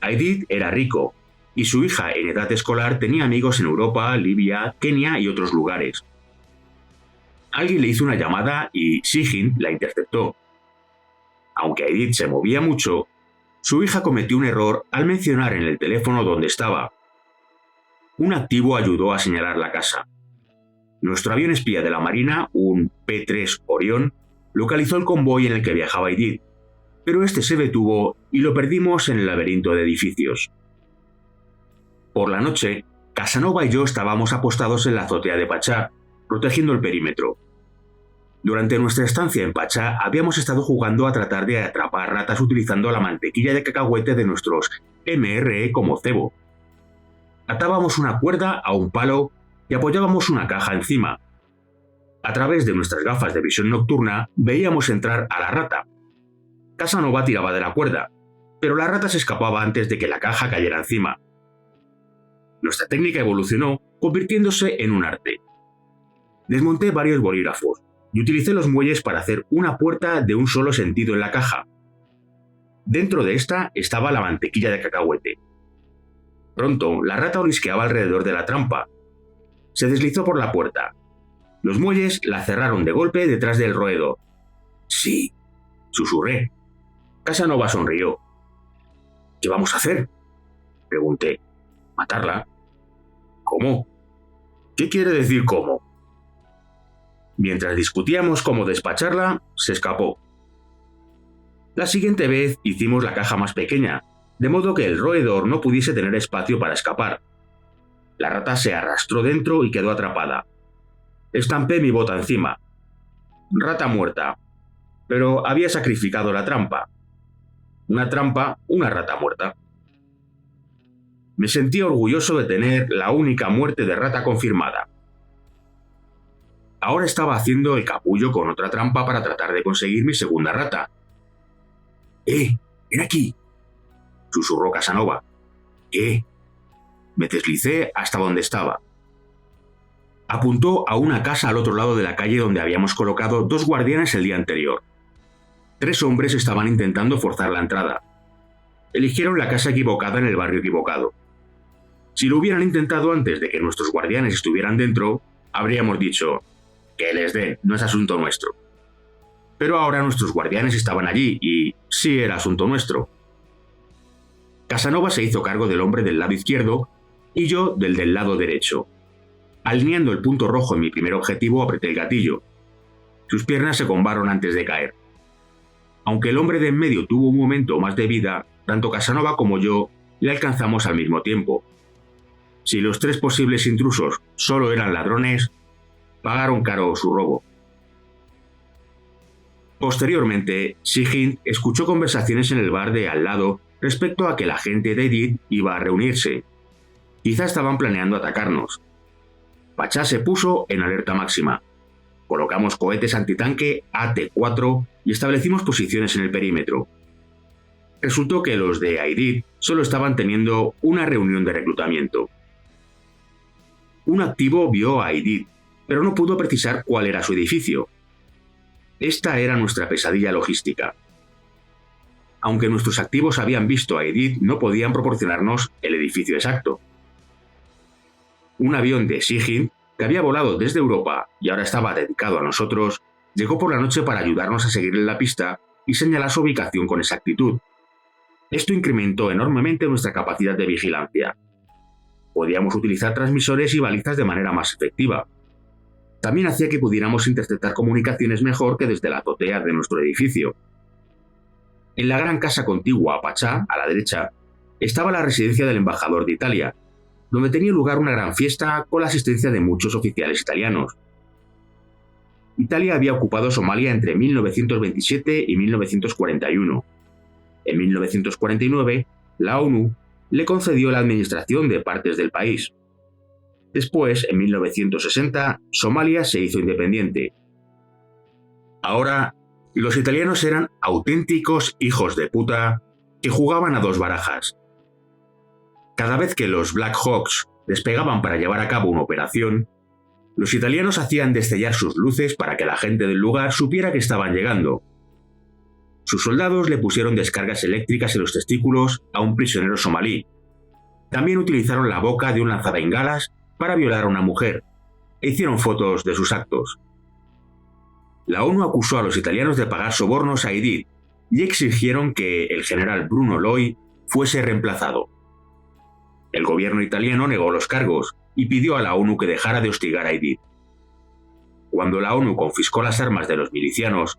Aidid era rico, y su hija en edad escolar tenía amigos en Europa, Libia, Kenia y otros lugares. Alguien le hizo una llamada y Sigint la interceptó. aunque Aidid se movía mucho, su hija cometió un error al mencionar en el teléfono dónde estaba. Un activo ayudó a señalar la casa. Nuestro avión espía de la Marina, un P-3 Orión, localizó el convoy en el que viajaba Aidid, pero este se detuvo y lo perdimos en el laberinto de edificios. Por la noche, Casanova y yo estábamos apostados en la azotea de Pachá, protegiendo el perímetro. Durante nuestra estancia en Pachá habíamos estado jugando a tratar de atrapar ratas utilizando la mantequilla de cacahuete de nuestros MRE como cebo. Atábamos una cuerda a un palo y apoyábamos una caja encima. A través de nuestras gafas de visión nocturna veíamos entrar a la rata. Casanova tiraba de la cuerda, pero la rata se escapaba antes de que la caja cayera encima. Nuestra técnica evolucionó, convirtiéndose en un arte. Desmonté varios bolígrafos y utilicé los muelles para hacer una puerta de un solo sentido en la caja. Dentro de esta estaba la mantequilla de cacahuete. Pronto, la rata olisqueaba alrededor de la trampa. Se deslizó por la puerta. Los muelles la cerraron de golpe detrás del roedor. «Sí», susurré. Casanova sonrió. «¿Qué vamos a hacer?», pregunté. «¿Matarla?». «¿Cómo?». «¿Qué quiere decir cómo?». Mientras discutíamos cómo despacharla, se escapó. La siguiente vez hicimos la caja más pequeña, de modo que el roedor no pudiese tener espacio para escapar. La rata se arrastró dentro y quedó atrapada. Estampé mi bota encima. Rata muerta. Pero había sacrificado la trampa. Una trampa, una rata muerta. Me sentí orgulloso de tener la única muerte de rata confirmada. Ahora estaba haciendo el capullo con otra trampa para tratar de conseguir mi segunda rata. ¡Ven aquí!, susurró Casanova. «¿Qué?». Me deslicé hasta donde estaba. Apuntó a una casa al otro lado de la calle donde habíamos colocado 2 guardianes el día anterior. 3 hombres estaban intentando forzar la entrada. Eligieron la casa equivocada en el barrio equivocado. Si lo hubieran intentado antes de que nuestros guardianes estuvieran dentro, habríamos dicho: «Que les den, no es asunto nuestro». Pero ahora nuestros guardianes estaban allí y sí era asunto nuestro. Casanova se hizo cargo del hombre del lado izquierdo y yo del lado derecho. Alineando el punto rojo en mi primer objetivo, apreté el gatillo. Sus piernas se combaron antes de caer. Aunque el hombre de en medio tuvo un momento más de vida, tanto Casanova como yo le alcanzamos al mismo tiempo. Si los 3 posibles intrusos solo eran ladrones, pagaron caro su robo. Posteriormente, Sigint escuchó conversaciones en el bar de al lado respecto a que la gente de Aidid iba a reunirse. Quizá estaban planeando atacarnos. Pachá se puso en alerta máxima. Colocamos cohetes antitanque AT-4 y establecimos posiciones en el perímetro. Resultó que los de Aidid solo estaban teniendo una reunión de reclutamiento. Un activo vio a Aidid, pero no pudo precisar cuál era su edificio. Esta era nuestra pesadilla logística. Aunque nuestros activos habían visto a Aidid, no podían proporcionarnos el edificio exacto. Un avión de Sigint, que había volado desde Europa y ahora estaba dedicado a nosotros, llegó por la noche para ayudarnos a seguirle la pista y señalar su ubicación con exactitud. Esto incrementó enormemente nuestra capacidad de vigilancia. Podíamos utilizar transmisores y balizas de manera más efectiva. También hacía que pudiéramos interceptar comunicaciones mejor que desde la azotea de nuestro edificio. En la gran casa contigua a Pachá, a la derecha, estaba la residencia del embajador de Italia, donde tenía lugar una gran fiesta con la asistencia de muchos oficiales italianos. Italia había ocupado Somalia entre 1927 y 1941. En 1949, la ONU le concedió la administración de partes del país. Después, en 1960, Somalia se hizo independiente. Ahora, los italianos eran auténticos hijos de puta que jugaban a 2 barajas. Cada vez que los Black Hawks despegaban para llevar a cabo una operación, los italianos hacían destellar sus luces para que la gente del lugar supiera que estaban llegando. Sus soldados le pusieron descargas eléctricas en los testículos a un prisionero somalí. También utilizaron la boca de un lanzabengalas para violar a una mujer, e hicieron fotos de sus actos. La ONU acusó a los italianos de pagar sobornos a Aidid, y exigieron que el general Bruno Loi fuese reemplazado. El gobierno italiano negó los cargos y pidió a la ONU que dejara de hostigar a Aidid. Cuando la ONU confiscó las armas de los milicianos,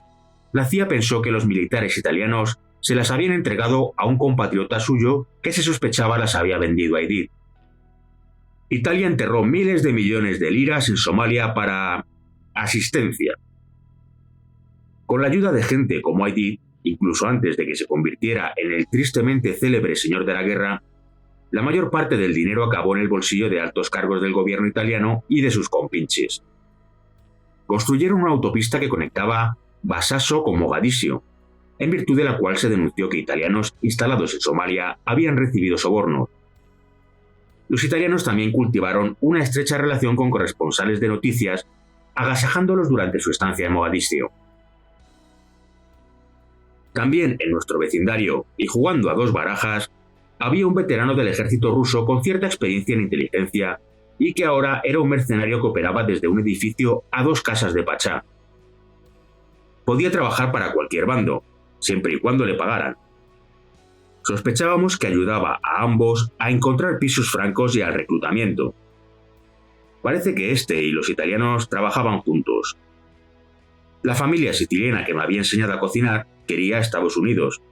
la CIA pensó que los militares italianos se las habían entregado a un compatriota suyo que se sospechaba las había vendido a Aidid. Italia enterró miles de millones de liras en Somalia para asistencia. Con la ayuda de gente como Aidid, incluso antes de que se convirtiera en el tristemente célebre señor de la guerra, la mayor parte del dinero acabó en el bolsillo de altos cargos del gobierno italiano y de sus compinches. Construyeron una autopista que conectaba Basaso con Mogadiscio, en virtud de la cual se denunció que italianos instalados en Somalia habían recibido sobornos. Los italianos también cultivaron una estrecha relación con corresponsales de noticias, agasajándolos durante su estancia en Mogadiscio. También en nuestro vecindario, y jugando a dos barajas, había un veterano del ejército ruso con cierta experiencia en inteligencia y que ahora era un mercenario que operaba desde un edificio a 2 casas de Pachá. Podía trabajar para cualquier bando, siempre y cuando le pagaran. Sospechábamos que ayudaba a ambos a encontrar pisos francos y al reclutamiento. Parece que este y los italianos trabajaban juntos. La familia siciliana que me había enseñado a cocinar quería a Estados Unidos.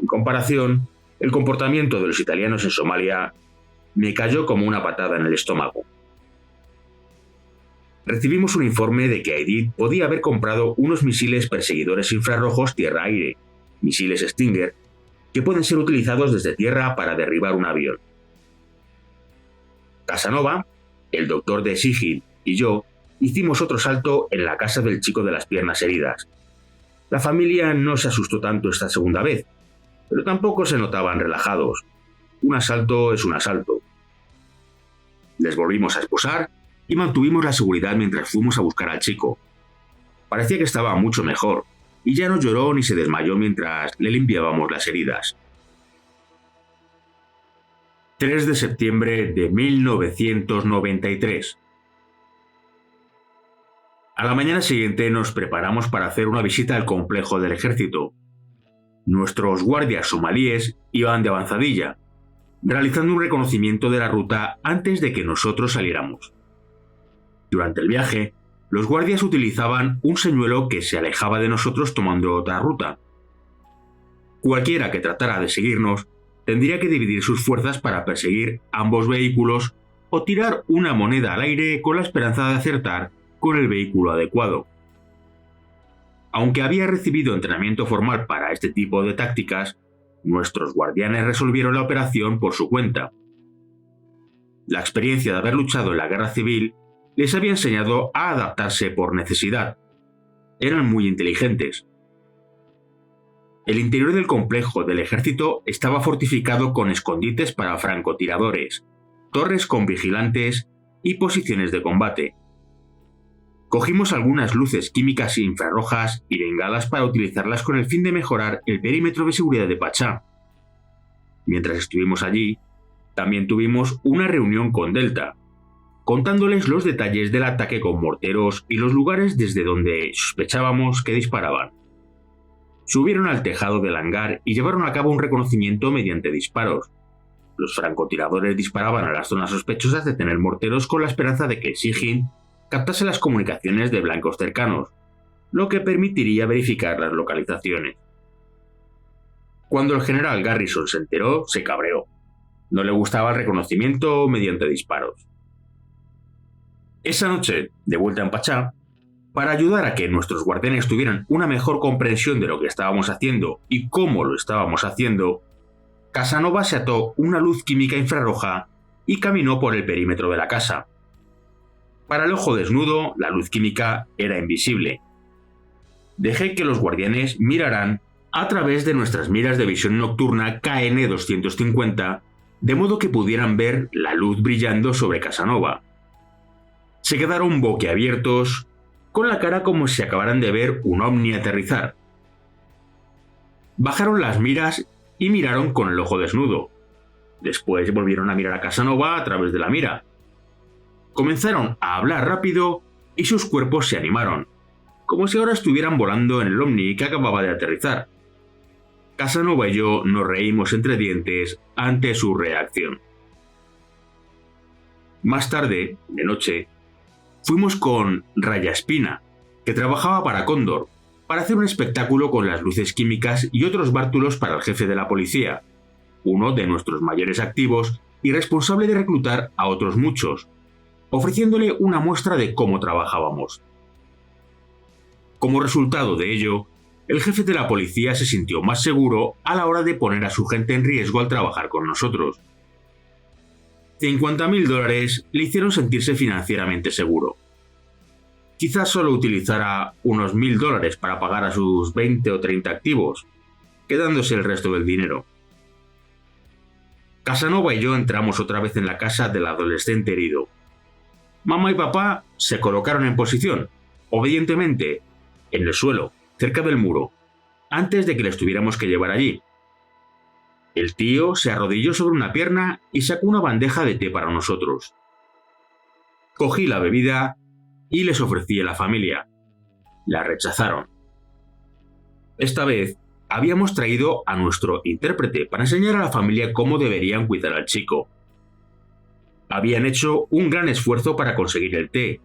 En comparación, el comportamiento de los italianos en Somalia me cayó como una patada en el estómago. Recibimos un informe de que Aidid podía haber comprado unos misiles perseguidores infrarrojos tierra-aire, misiles Stinger, que pueden ser utilizados desde tierra para derribar un avión. Casanova, el doctor de Sigil y yo hicimos otro salto en la casa del chico de las piernas heridas. La familia no se asustó tanto esta segunda vez, pero tampoco se notaban relajados. Un asalto es un asalto. Les volvimos a esposar y mantuvimos la seguridad mientras fuimos a buscar al chico. Parecía que estaba mucho mejor, y ya no lloró ni se desmayó mientras le limpiábamos las heridas. 3 de septiembre de 1993. A la mañana siguiente nos preparamos para hacer una visita al complejo del ejército. Nuestros guardias somalíes iban de avanzadilla, realizando un reconocimiento de la ruta antes de que nosotros saliéramos. Durante el viaje, los guardias utilizaban un señuelo que se alejaba de nosotros tomando otra ruta. Cualquiera que tratara de seguirnos tendría que dividir sus fuerzas para perseguir ambos vehículos o tirar una moneda al aire con la esperanza de acertar con el vehículo adecuado. Aunque había recibido entrenamiento formal para este tipo de tácticas, nuestros guardianes resolvieron la operación por su cuenta. La experiencia de haber luchado en la guerra civil les había enseñado a adaptarse por necesidad. Eran muy inteligentes. El interior del complejo del ejército estaba fortificado con escondites para francotiradores, torres con vigilantes y posiciones de combate. Cogimos algunas luces químicas infrarrojas y bengalas para utilizarlas con el fin de mejorar el perímetro de seguridad de Pachá. Mientras estuvimos allí, también tuvimos una reunión con Delta, contándoles los detalles del ataque con morteros y los lugares desde donde sospechábamos que disparaban. Subieron al tejado del hangar y llevaron a cabo un reconocimiento mediante disparos. Los francotiradores disparaban a las zonas sospechosas de tener morteros con la esperanza de que Sigyn captase las comunicaciones de blancos cercanos, lo que permitiría verificar las localizaciones. Cuando el general Garrison se enteró, se cabreó. No le gustaba el reconocimiento mediante disparos. Esa noche, de vuelta en Pachá, para ayudar a que nuestros guardianes tuvieran una mejor comprensión de lo que estábamos haciendo y cómo lo estábamos haciendo, Casanova se ató una luz química infrarroja y caminó por el perímetro de la casa. Para el ojo desnudo, la luz química era invisible. Dejé que los guardianes miraran a través de nuestras miras de visión nocturna KN-250, de modo que pudieran ver la luz brillando sobre Casanova. Se quedaron boquiabiertos, con la cara como si acabaran de ver un ovni aterrizar. Bajaron las miras y miraron con el ojo desnudo. Después volvieron a mirar a Casanova a través de la mira. Comenzaron a hablar rápido y sus cuerpos se animaron, como si ahora estuvieran volando en el ovni que acababa de aterrizar. Casanova y yo nos reímos entre dientes ante su reacción. Más tarde, de noche, fuimos con Raya Espina, que trabajaba para Cóndor, para hacer un espectáculo con las luces químicas y otros bártulos para el jefe de la policía, uno de nuestros mayores activos y responsable de reclutar a otros muchos, ofreciéndole una muestra de cómo trabajábamos. Como resultado de ello, el jefe de la policía se sintió más seguro a la hora de poner a su gente en riesgo al trabajar con nosotros. $50.000 le hicieron sentirse financieramente seguro. Quizás solo utilizara unos $1.000 para pagar a sus 20 o 30 activos, quedándose el resto del dinero. Casanova y yo entramos otra vez en la casa del adolescente herido. Mamá y papá se colocaron en posición, obedientemente, en el suelo, cerca del muro, antes de que les tuviéramos que llevar allí. El tío se arrodilló sobre una pierna y sacó una bandeja de té para nosotros. Cogí la bebida y les ofrecí a la familia. La rechazaron. Esta vez habíamos traído a nuestro intérprete para enseñar a la familia cómo deberían cuidar al chico. Habían hecho un gran esfuerzo para conseguir el té,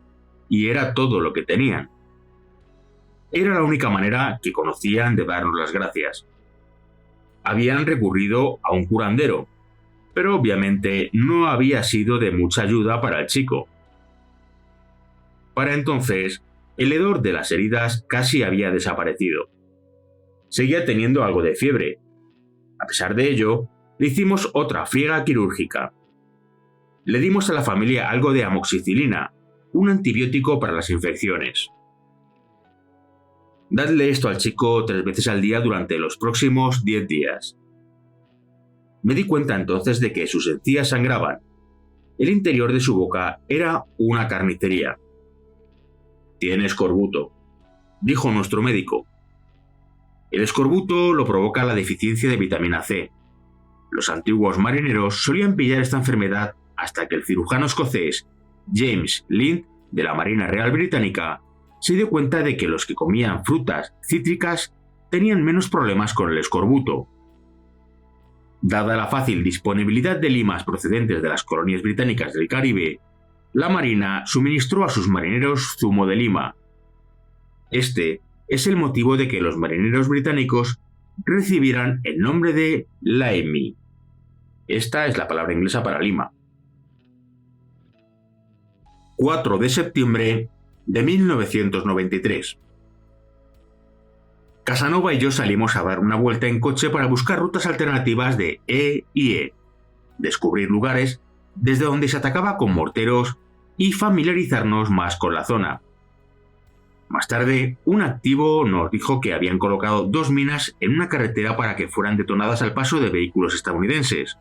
y era todo lo que tenían. Era la única manera que conocían de darnos las gracias. Habían recurrido a un curandero, pero obviamente no había sido de mucha ayuda para el chico. Para entonces, el hedor de las heridas casi había desaparecido. Seguía teniendo algo de fiebre. A pesar de ello, le hicimos otra friega quirúrgica. Le dimos a la familia algo de amoxicilina, un antibiótico para las infecciones. Dadle esto al chico 3 veces al día durante los próximos 10 días. Me di cuenta entonces de que sus encías sangraban. El interior de su boca era una carnicería. Tiene escorbuto, dijo nuestro médico. El escorbuto lo provoca la deficiencia de vitamina C. Los antiguos marineros solían pillar esta enfermedad hasta que el cirujano escocés James Lind de la Marina Real Británica se dio cuenta de que los que comían frutas cítricas tenían menos problemas con el escorbuto. Dada la fácil disponibilidad de limas procedentes de las colonias británicas del Caribe, la Marina suministró a sus marineros zumo de lima. Este es el motivo de que los marineros británicos recibieran el nombre de limey. Esta es la palabra inglesa para lima. 4 de septiembre de 1993. Casanova y yo salimos a dar una vuelta en coche para buscar rutas alternativas de E y E, descubrir lugares desde donde se atacaba con morteros y familiarizarnos más con la zona. Más tarde, un activo nos dijo que habían colocado 2 minas en una carretera para que fueran detonadas al paso de vehículos estadounidenses,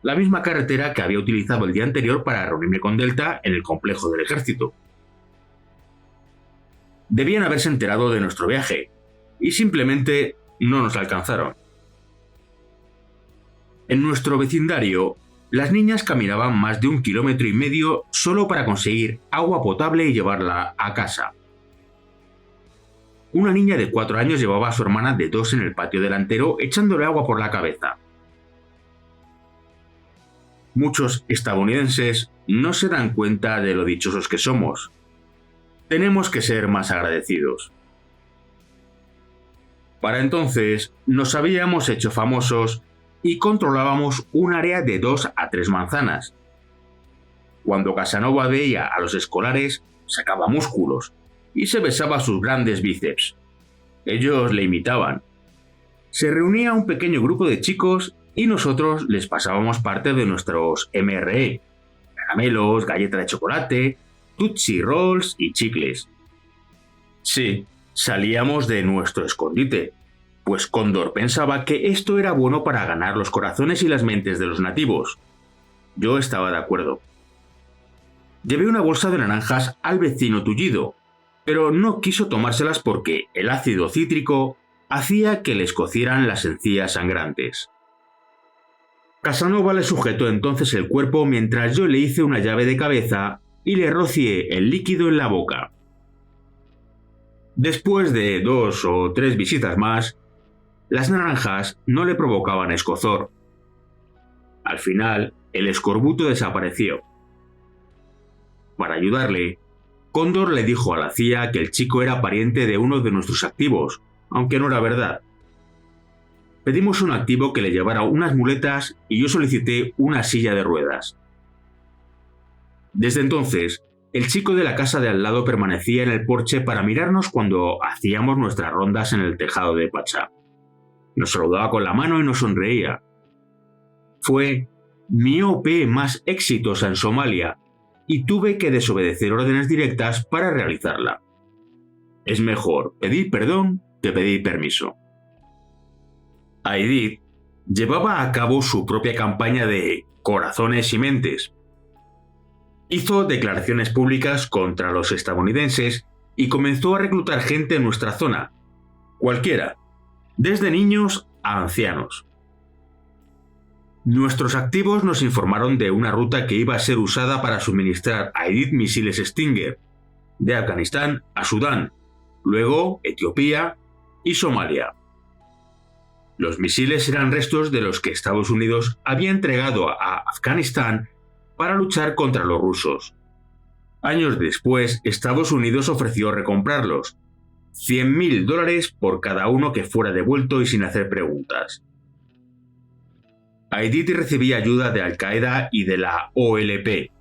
la misma carretera que había utilizado el día anterior para reunirme con Delta en el complejo del ejército. Debían haberse enterado de nuestro viaje, y simplemente no nos alcanzaron. En nuestro vecindario, las niñas caminaban más de 1,5 kilómetros solo para conseguir agua potable y llevarla a casa. Una niña de 4 años llevaba a su hermana de 2 en el patio delantero echándole agua por la cabeza. Muchos estadounidenses no se dan cuenta de lo dichosos que somos. Tenemos que ser más agradecidos. Para entonces, nos habíamos hecho famosos y controlábamos un área de 2 a 3 manzanas. Cuando Casanova veía a los escolares, sacaba músculos y se besaba sus grandes bíceps. Ellos le imitaban. Se reunía un pequeño grupo de chicos y nosotros les pasábamos parte de nuestros MRE, caramelos, galletas de chocolate, Tootsie Rolls y chicles. Sí, salíamos de nuestro escondite, pues Cóndor pensaba que esto era bueno para ganar los corazones y las mentes de los nativos. Yo estaba de acuerdo. Llevé una bolsa de naranjas al vecino tullido, pero no quiso tomárselas porque el ácido cítrico hacía que le escocieran las encías sangrantes. Casanova le sujetó entonces el cuerpo mientras yo le hice una llave de cabeza y le rocié el líquido en la boca. Después de 2 o 3 visitas más, Las naranjas no le provocaban escozor. Al final, el escorbuto desapareció. Para ayudarle, Cóndor le dijo a la CIA que el chico era pariente de uno de nuestros activos, aunque no era verdad. Pedimos a un activo que le llevara unas muletas y yo solicité una silla de ruedas. Desde entonces, el chico de la casa de al lado permanecía en el porche para mirarnos cuando hacíamos nuestras rondas en el tejado de Pachá. Nos saludaba con la mano y nos sonreía. Fue mi OP más exitosa en Somalia y tuve que desobedecer órdenes directas para realizarla. Es mejor pedir perdón que pedir permiso. Aidid llevaba a cabo su propia campaña de corazones y mentes. Hizo declaraciones públicas contra los estadounidenses y comenzó a reclutar gente en nuestra zona, cualquiera, desde niños a ancianos. Nuestros activos nos informaron de una ruta que iba a ser usada para suministrar a Aidid misiles Stinger, de Afganistán a Sudán, luego Etiopía y Somalia. Los misiles eran restos de los que Estados Unidos había entregado a Afganistán para luchar contra los rusos. Años después, Estados Unidos ofreció recomprarlos, $100.000 por cada uno que fuera devuelto y sin hacer preguntas. Aidid recibía ayuda de Al-Qaeda y de la OLP.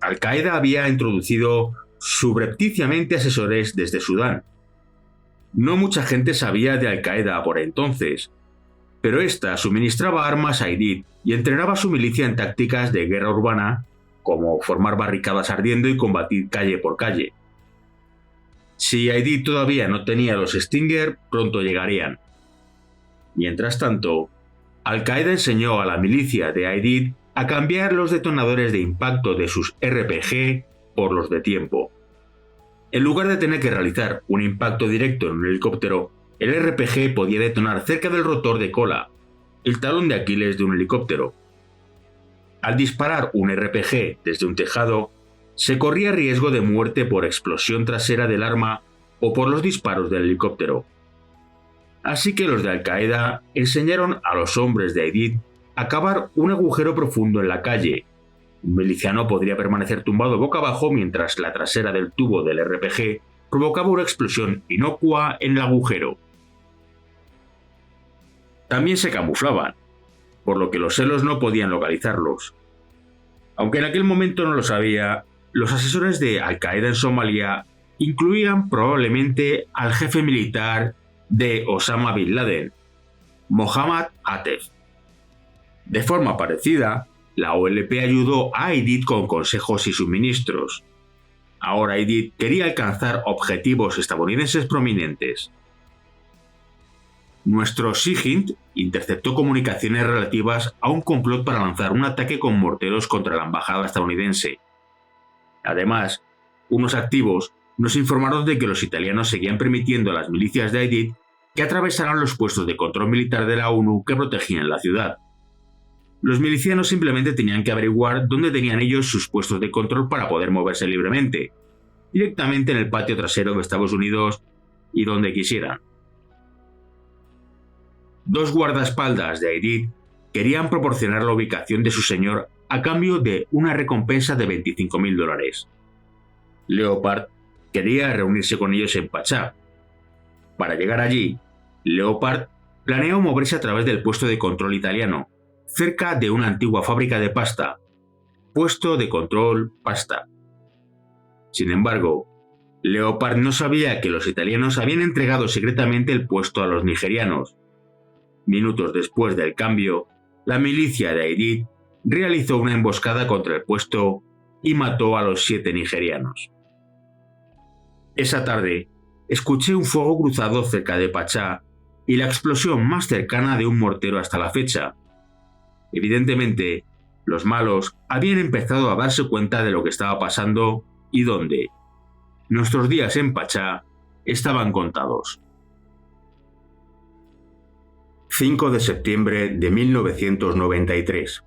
Al-Qaeda había introducido subrepticiamente asesores desde Sudán. No mucha gente sabía de Al-Qaeda por entonces, pero ésta suministraba armas a Aidid y entrenaba a su milicia en tácticas de guerra urbana, como formar barricadas ardiendo y combatir calle por calle. Si Aidid todavía no tenía los Stinger, pronto llegarían. Mientras tanto, Al-Qaeda enseñó a la milicia de Aidid a cambiar los detonadores de impacto de sus RPG por los de tiempo. En lugar de tener que realizar un impacto directo en un helicóptero, el RPG podía detonar cerca del rotor de cola, el talón de Aquiles de un helicóptero. Al disparar un RPG desde un tejado, se corría riesgo de muerte por explosión trasera del arma o por los disparos del helicóptero. Así que los de Al-Qaeda enseñaron a los hombres de Aidid a cavar un agujero profundo en la calle. Un miliciano podría permanecer tumbado boca abajo mientras la trasera del tubo del RPG provocaba una explosión inocua en el agujero. También se camuflaban, por lo que los celos no podían localizarlos. Aunque en aquel momento no lo sabía, los asesores de Al-Qaeda en Somalia incluían probablemente al jefe militar de Osama Bin Laden, Mohammad Atef. De forma parecida, la OLP ayudó a Aidid con consejos y suministros. Ahora Aidid quería alcanzar objetivos estadounidenses prominentes. Nuestro SIGINT interceptó comunicaciones relativas a un complot para lanzar un ataque con morteros contra la embajada estadounidense. Además, unos activos nos informaron de que los italianos seguían permitiendo a las milicias de Aidid que atravesaran los puestos de control militar de la ONU que protegían la ciudad. Los milicianos simplemente tenían que averiguar dónde tenían ellos sus puestos de control para poder moverse libremente, directamente en el patio trasero de Estados Unidos y donde quisieran. Dos guardaespaldas de Aidid querían proporcionar la ubicación de su señor a cambio de una recompensa de $25.000. Leopard quería reunirse con ellos en Pachá. Para llegar allí, Leopard planeó moverse a través del puesto de control italiano, cerca de una antigua fábrica de pasta. Puesto de control pasta. Sin embargo, Leopard no sabía que los italianos habían entregado secretamente el puesto a los nigerianos. Minutos después del cambio, la milicia de Aidid realizó una emboscada contra el puesto y mató a los 7 nigerianos. Esa tarde, escuché un fuego cruzado cerca de Pachá y la explosión más cercana de un mortero hasta la fecha. Evidentemente, los malos habían empezado a darse cuenta de lo que estaba pasando y dónde. Nuestros días en Pachá estaban contados. 5 de septiembre de 1993.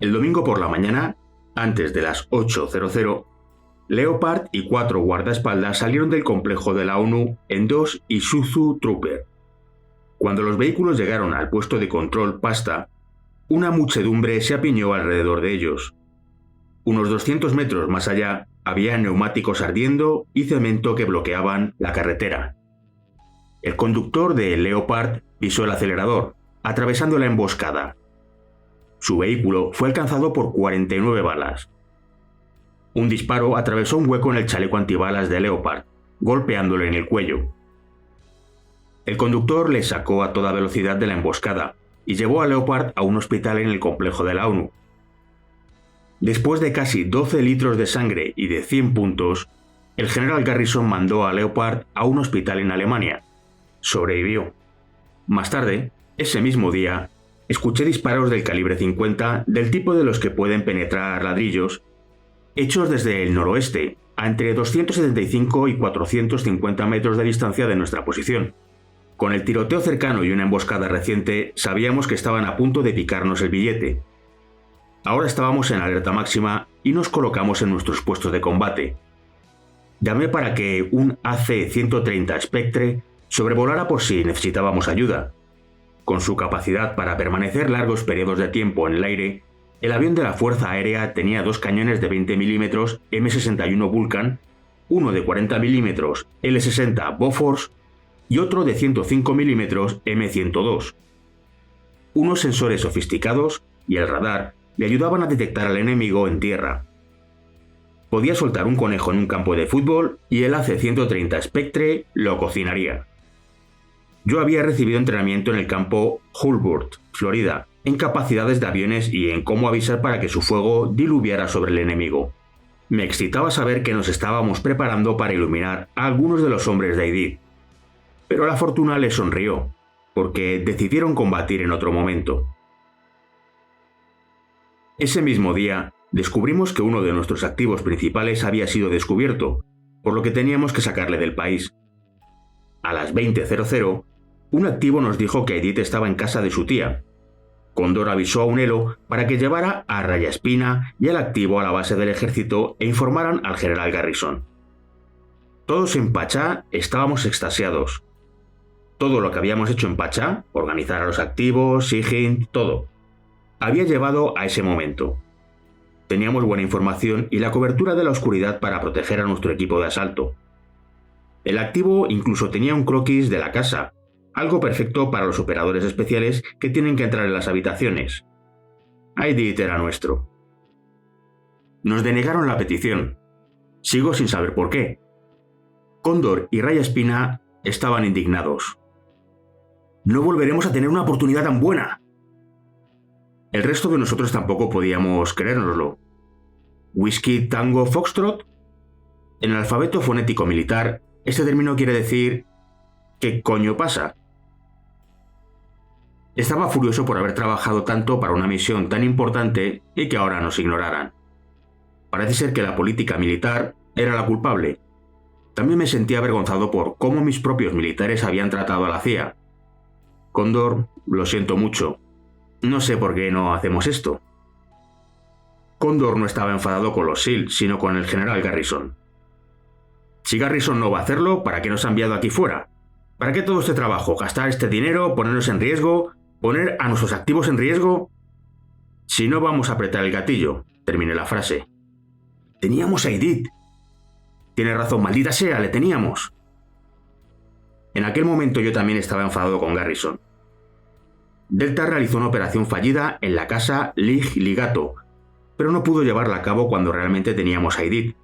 El domingo por la mañana, antes de las 8:00, Leopard y 4 guardaespaldas salieron del complejo de la ONU en 2 Isuzu Trooper, Cuando los vehículos llegaron al puesto de control Pasta, una muchedumbre se apiñó alrededor de ellos. Unos 200 metros más allá había neumáticos ardiendo y cemento que bloqueaban la carretera. El conductor de Leopard pisó el acelerador, atravesando la emboscada. Su vehículo fue alcanzado por 49 balas. Un disparo atravesó un hueco en el chaleco antibalas de Leopard, golpeándolo en el cuello. El conductor le sacó a toda velocidad de la emboscada y llevó a Leopard a un hospital en el complejo de la ONU. Después de casi 12 litros de sangre y de 100 puntos, el general Garrison mandó a Leopard a un hospital en Alemania. Sobrevivió. Más tarde, ese mismo día, escuché disparos del calibre 50 del tipo de los que pueden penetrar ladrillos, hechos desde el noroeste, a entre 275 y 450 metros de distancia de nuestra posición. Con el tiroteo cercano y una emboscada reciente, sabíamos que estaban a punto de picarnos el billete. Ahora estábamos en alerta máxima y nos colocamos en nuestros puestos de combate. Llamé para que un AC-130 Spectre sobrevolara por si necesitábamos ayuda. Con su capacidad para permanecer largos periodos de tiempo en el aire, el avión de la Fuerza Aérea tenía 2 cañones de 20 mm M61 Vulcan, uno de 40 mm L60 Bofors y otro de 105 mm M102. Unos sensores sofisticados y el radar le ayudaban a detectar al enemigo en tierra. Podía soltar un conejo en un campo de fútbol y el AC-130 Spectre lo cocinaría. Yo había recibido entrenamiento en el campo Hurlburt, Florida, en capacidades de aviones y en cómo avisar para que su fuego diluviara sobre el enemigo. Me excitaba saber que nos estábamos preparando para iluminar a algunos de los hombres de Aidid. Pero la fortuna les sonrió, porque decidieron combatir en otro momento. Ese mismo día, descubrimos que uno de nuestros activos principales había sido descubierto, por lo que teníamos que sacarle del país. A las 20:00, un activo nos dijo que Aidid estaba en casa de su tía. Cóndor avisó a un Elo para que llevara a Raya Espina y al activo a la base del ejército e informaran al general Garrison. Todos en Pachá estábamos extasiados. Todo lo que habíamos hecho en Pachá, organizar a los activos, Sigint, todo, había llevado a ese momento. Teníamos buena información y la cobertura de la oscuridad para proteger a nuestro equipo de asalto. El activo incluso tenía un croquis de la casa, algo perfecto para los operadores especiales que tienen que entrar en las habitaciones. Aidid era nuestro. Nos denegaron la petición. Sigo sin saber por qué. Cóndor y Raya Espina estaban indignados. «No volveremos a tener una oportunidad tan buena». El resto de nosotros tampoco podíamos creérnoslo. ¿Whisky, Tango, Foxtrot? En el alfabeto fonético militar, este término quiere decir ¿qué coño pasa? Estaba furioso por haber trabajado tanto para una misión tan importante y que ahora nos ignoraran. Parece ser que la política militar era la culpable. También me sentía avergonzado por cómo mis propios militares habían tratado a la CIA. Cóndor, lo siento mucho. No sé por qué no hacemos esto. Cóndor no estaba enfadado con los SEAL, sino con el general Garrison. Si Garrison no va a hacerlo, ¿para qué nos ha enviado aquí fuera? ¿Para qué todo este trabajo? ¿Gastar este dinero? ¿Ponernos en riesgo? ¿Poner a nuestros activos en riesgo? Si no vamos a apretar el gatillo, terminé la frase. Teníamos a Aidid. Tiene razón, maldita sea, le teníamos. En aquel momento yo también estaba enfadado con Garrison. Delta realizó una operación fallida en la casa Ligato, pero no pudo llevarla a cabo cuando realmente teníamos a Aidid.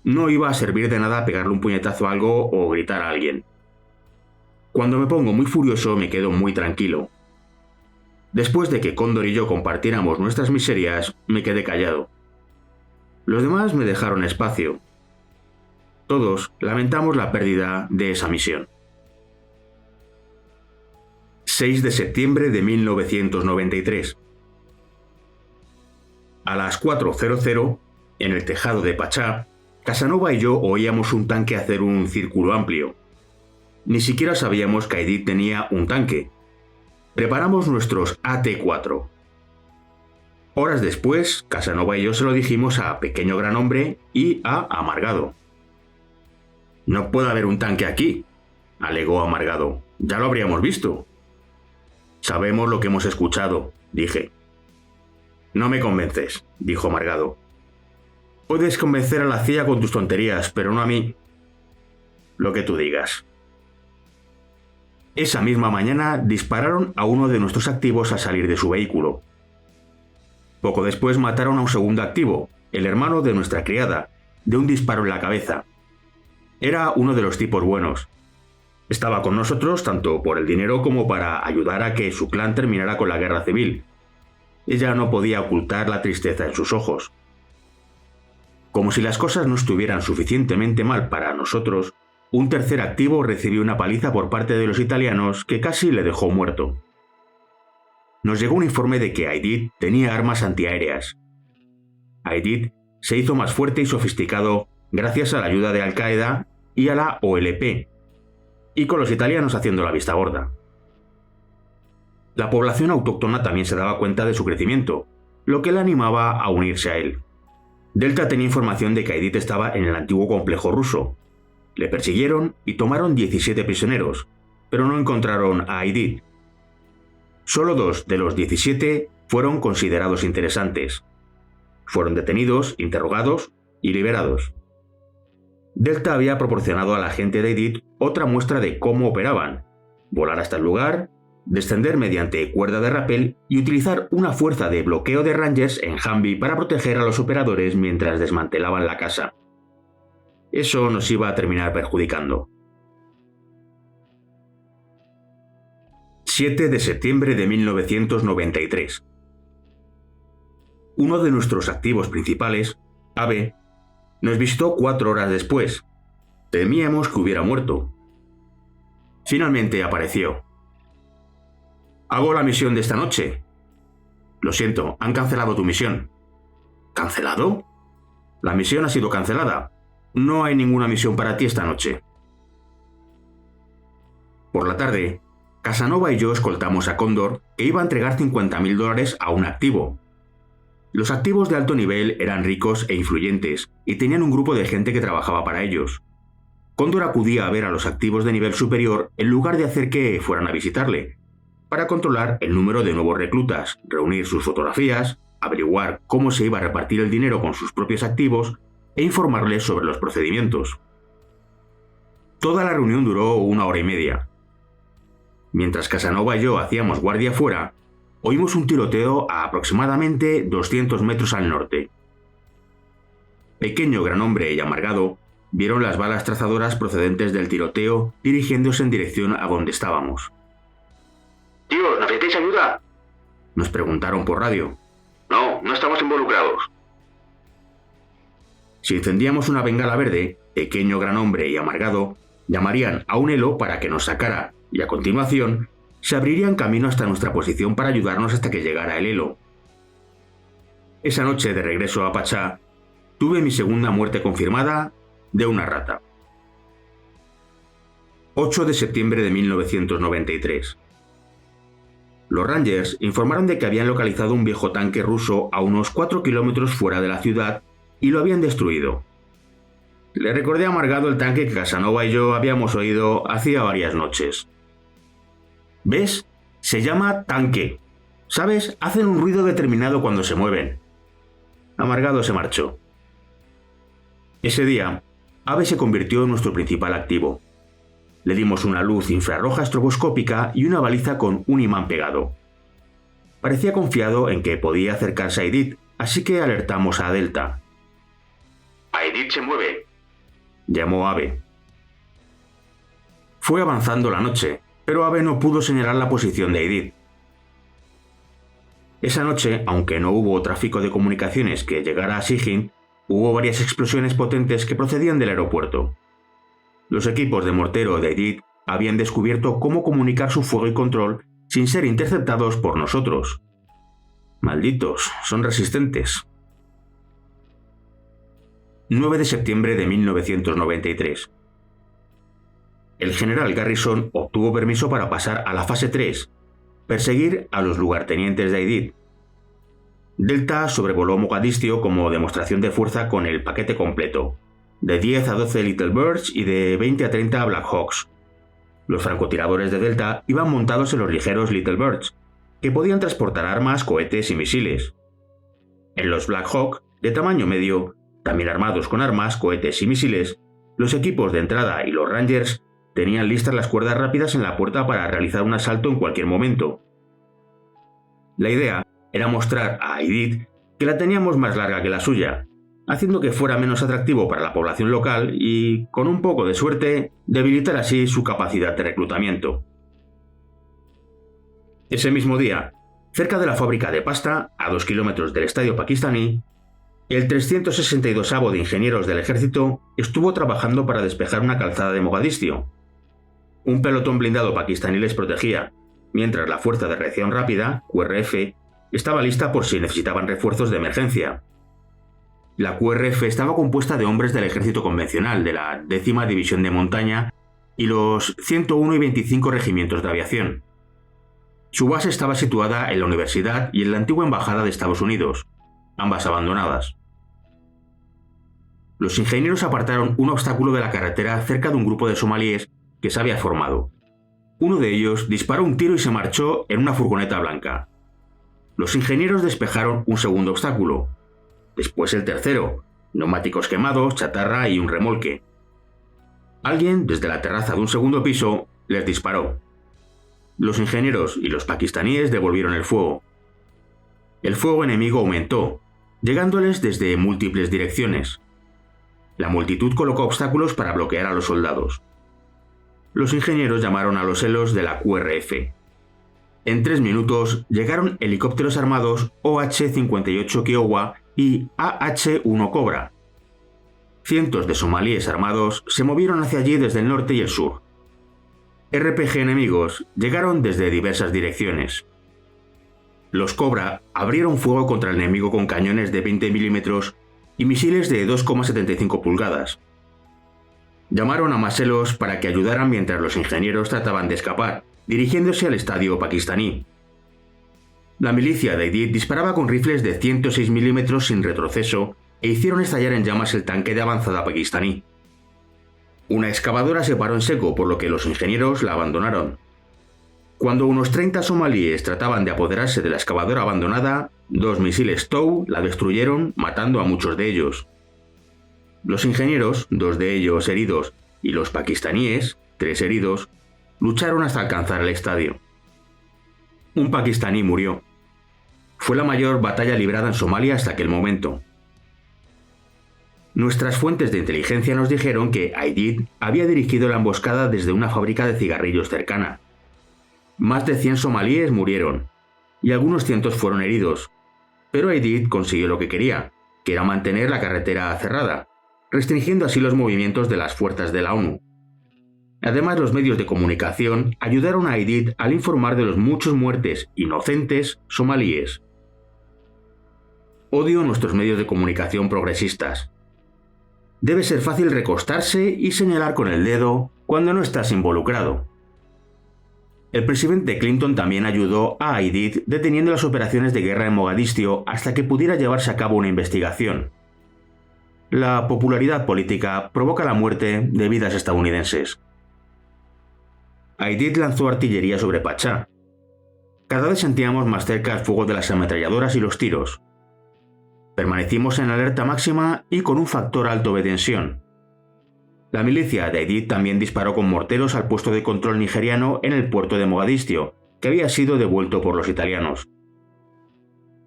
No iba a servir de nada pegarle un puñetazo a algo o gritar a alguien. Cuando me pongo muy furioso me quedo muy tranquilo. Después de que Cóndor y yo compartiéramos nuestras miserias, me quedé callado. Los demás me dejaron espacio. Todos lamentamos la pérdida de esa misión. 6 de septiembre de 1993. A las 4:00, en el tejado de Pachá, Casanova y yo oíamos un tanque hacer un círculo amplio. Ni siquiera sabíamos que Aidid tenía un tanque. Preparamos nuestros AT-4. Horas después, Casanova y yo se lo dijimos a Pequeño Gran Hombre y a Amargado. «No puede haber un tanque aquí», alegó Amargado. Ya lo habríamos visto. Sabemos lo que hemos escuchado, dije. No me convences, dijo amargado. Puedes convencer a la CIA con tus tonterías, pero no a mí. Lo que tú digas. Esa misma mañana dispararon a uno de nuestros activos al salir de su vehículo. Poco después mataron a un segundo activo, el hermano de nuestra criada, de un disparo en la cabeza. Era uno de los tipos buenos. Estaba con nosotros tanto por el dinero como para ayudar a que su clan terminara con la guerra civil. Ella no podía ocultar la tristeza en sus ojos. Como si las cosas no estuvieran suficientemente mal para nosotros, un tercer activo recibió una paliza por parte de los italianos que casi le dejó muerto. Nos llegó un informe de que Aidid tenía armas antiaéreas. Aidid se hizo más fuerte y sofisticado gracias a la ayuda de Al-Qaeda y a la OLP, y con los italianos haciendo la vista gorda. La población autóctona también se daba cuenta de su crecimiento, lo que le animaba a unirse a él. Delta tenía información de que Aidid estaba en el antiguo complejo ruso. Le persiguieron y tomaron 17 prisioneros, pero no encontraron a Aidid. Solo 2 de los 17 fueron considerados interesantes. Fueron detenidos, interrogados y liberados. Delta había proporcionado a la gente de Aidid otra muestra de cómo operaban: volar hasta el lugar, descender mediante cuerda de rappel y utilizar una fuerza de bloqueo de Rangers en Humvee para proteger a los operadores mientras desmantelaban la casa. Eso nos iba a terminar perjudicando. 7 de septiembre de 1993. Uno de nuestros activos principales, Abe, nos visitó 4 horas después. Temíamos que hubiera muerto. Finalmente apareció. Hago la misión de esta noche. Lo siento, han cancelado tu misión. ¿Cancelado? La misión ha sido cancelada. No hay ninguna misión para ti esta noche. Por la tarde, Casanova y yo escoltamos a Cóndor, que iba a entregar $50.000 a un activo. Los activos de alto nivel eran ricos e influyentes, y tenían un grupo de gente que trabajaba para ellos. Cóndor acudía a ver a los activos de nivel superior en lugar de hacer que fueran a visitarle, para controlar el número de nuevos reclutas, reunir sus fotografías, averiguar cómo se iba a repartir el dinero con sus propios activos e informarles sobre los procedimientos. Toda la reunión duró 1 hora y media. Mientras Casanova y yo hacíamos guardia afuera, oímos un tiroteo a aproximadamente 200 metros al norte. Pequeño, gran hombre y amargado vieron las balas trazadoras procedentes del tiroteo dirigiéndose en dirección a donde estábamos. «Tío, ¿necesitáis ayuda?», nos preguntaron por radio. «No, no estamos involucrados». Si encendíamos una bengala verde, pequeño, gran hombre y amargado llamarían a un Elo para que nos sacara, y a continuación se abrirían camino hasta nuestra posición para ayudarnos hasta que llegara el Elo. Esa noche de regreso a Pachá, tuve mi segunda muerte confirmada de una rata. 8 de septiembre de 1993. Los Rangers informaron de que habían localizado un viejo tanque ruso a unos 4 kilómetros fuera de la ciudad y lo habían destruido. Le recordé amargado el tanque que Casanova y yo habíamos oído hacía varias noches. ¿Ves? Se llama tanque. ¿Sabes? Hacen un ruido determinado cuando se mueven. Amargado se marchó. Ese día, Abe se convirtió en nuestro principal activo. Le dimos una luz infrarroja estroboscópica y una baliza con un imán pegado. Parecía confiado en que podía acercarse a Aidid, así que alertamos a Delta. «Aidid se mueve», llamó Abe. Fue avanzando la noche, pero Abe no pudo señalar la posición de Aidid. Esa noche, aunque no hubo tráfico de comunicaciones que llegara a Sigyn, hubo varias explosiones potentes que procedían del aeropuerto. Los equipos de mortero de Aidid habían descubierto cómo comunicar su fuego y control sin ser interceptados por nosotros. Malditos, son resistentes. 9 de septiembre de 1993. El general Garrison obtuvo permiso para pasar a la fase 3, perseguir a los lugartenientes de Aidid. Delta sobrevoló Mogadiscio como demostración de fuerza con el paquete completo, de 10 a 12 Little Birds y de 20 a 30 Black Hawks. Los francotiradores de Delta iban montados en los ligeros Little Birds, que podían transportar armas, cohetes y misiles. En los Black Hawk, de tamaño medio, también armados con armas, cohetes y misiles, los equipos de entrada y los Rangers tenían listas las cuerdas rápidas en la puerta para realizar un asalto en cualquier momento. La idea era mostrar a Aidid que la teníamos más larga que la suya, haciendo que fuera menos atractivo para la población local y, con un poco de suerte, debilitar así su capacidad de reclutamiento. Ese mismo día, cerca de la fábrica de pasta, a 2 kilómetros del estadio pakistaní, el 362º de Ingenieros del Ejército estuvo trabajando para despejar una calzada de Mogadiscio. Un pelotón blindado pakistaní les protegía, mientras la Fuerza de Reacción Rápida, QRF, estaba lista por si necesitaban refuerzos de emergencia. La QRF estaba compuesta de hombres del ejército convencional, de la 10ª División de Montaña y los 101 y 25 regimientos de aviación. Su base estaba situada en la universidad y en la antigua embajada de Estados Unidos, ambas abandonadas. Los ingenieros apartaron un obstáculo de la carretera cerca de un grupo de somalíes que se había formado. Uno de ellos disparó un tiro y se marchó en una furgoneta blanca. Los ingenieros despejaron un segundo obstáculo. Después el tercero, neumáticos quemados, chatarra y un remolque. Alguien, desde la terraza de un segundo piso, les disparó. Los ingenieros y los pakistaníes devolvieron el fuego. El fuego enemigo aumentó, llegándoles desde múltiples direcciones. La multitud colocó obstáculos para bloquear a los soldados. Los ingenieros llamaron a los helos de la QRF. En 3 minutos llegaron helicópteros armados OH-58 Kiowa y AH-1 Cobra. Cientos de somalíes armados se movieron hacia allí desde el norte y el sur. RPG enemigos llegaron desde diversas direcciones. Los Cobra abrieron fuego contra el enemigo con cañones de 20 milímetros y misiles de 2,75 pulgadas. Llamaron a más helos para que ayudaran mientras los ingenieros trataban de escapar, dirigiéndose al estadio pakistaní. La milicia de Aidid disparaba con rifles de 106 milímetros sin retroceso e hicieron estallar en llamas el tanque de avanzada pakistaní. Una excavadora se paró en seco, por lo que los ingenieros la abandonaron. Cuando unos 30 somalíes trataban de apoderarse de la excavadora abandonada, 2 misiles TOW la destruyeron, matando a muchos de ellos. Los ingenieros, 2 de ellos heridos, y los pakistaníes, 3 heridos, lucharon hasta alcanzar el estadio. Un pakistaní murió. Fue la mayor batalla librada en Somalia hasta aquel momento. Nuestras fuentes de inteligencia nos dijeron que Aidid había dirigido la emboscada desde una fábrica de cigarrillos cercana. Más de 100 somalíes murieron, y algunos cientos fueron heridos, pero Aidid consiguió lo que quería, que era mantener la carretera cerrada, restringiendo así los movimientos de las fuerzas de la ONU. Además, los medios de comunicación ayudaron a Aidid al informar de los muchos muertes inocentes somalíes. Odio nuestros medios de comunicación progresistas. Debe ser fácil recostarse y señalar con el dedo cuando no estás involucrado. El presidente Clinton también ayudó a Aidid deteniendo las operaciones de guerra en Mogadiscio hasta que pudiera llevarse a cabo una investigación. La popularidad política provoca la muerte de vidas estadounidenses. Aidid lanzó artillería sobre Pachá. Cada vez sentíamos más cerca el fuego de las ametralladoras y los tiros. Permanecimos en alerta máxima y con un factor alto de tensión. La milicia de Aidid también disparó con morteros al puesto de control nigeriano en el puerto de Mogadiscio, que había sido devuelto por los italianos.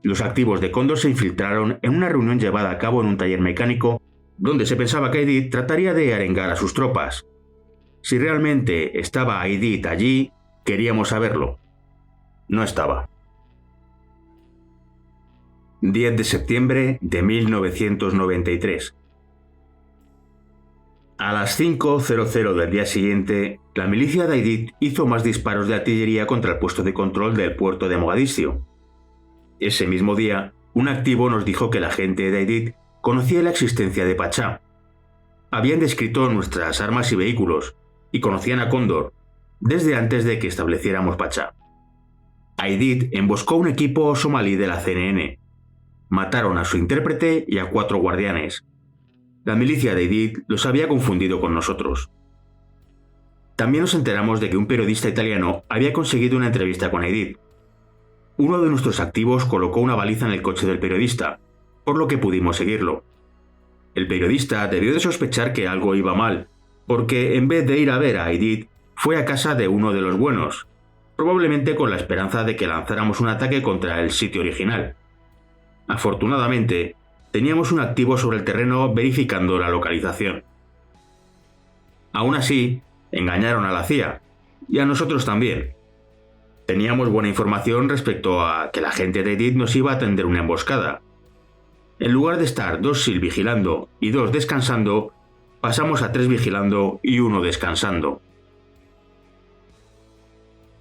Los activos de Cóndor se infiltraron en una reunión llevada a cabo en un taller mecánico, donde se pensaba que Aidid trataría de arengar a sus tropas. Si realmente estaba Aidid allí, queríamos saberlo. No estaba. 10 de septiembre de 1993. A las 5:00 del día siguiente, la milicia de Aidid hizo más disparos de artillería contra el puesto de control del puerto de Mogadiscio. Ese mismo día, un activo nos dijo que la gente de Aidid conocía la existencia de Pachá. Habían descrito nuestras armas y vehículos, y conocían a Cóndor, desde antes de que estableciéramos Pachá. Aidid emboscó un equipo somalí de la CNN. Mataron a su intérprete y a 4 guardianes. La milicia de Aidid los había confundido con nosotros. También nos enteramos de que un periodista italiano había conseguido una entrevista con Aidid. Uno de nuestros activos colocó una baliza en el coche del periodista, por lo que pudimos seguirlo. El periodista debió de sospechar que algo iba mal, porque en vez de ir a ver a Aidid, fue a casa de uno de los buenos, probablemente con la esperanza de que lanzáramos un ataque contra el sitio original. Afortunadamente, teníamos un activo sobre el terreno verificando la localización. Aún así, engañaron a la CIA, y a nosotros también. Teníamos buena información respecto a que la gente de Aidid nos iba a tender una emboscada. En lugar de estar 2 SEAL vigilando y 2 descansando, pasamos a 3 vigilando y 1 descansando.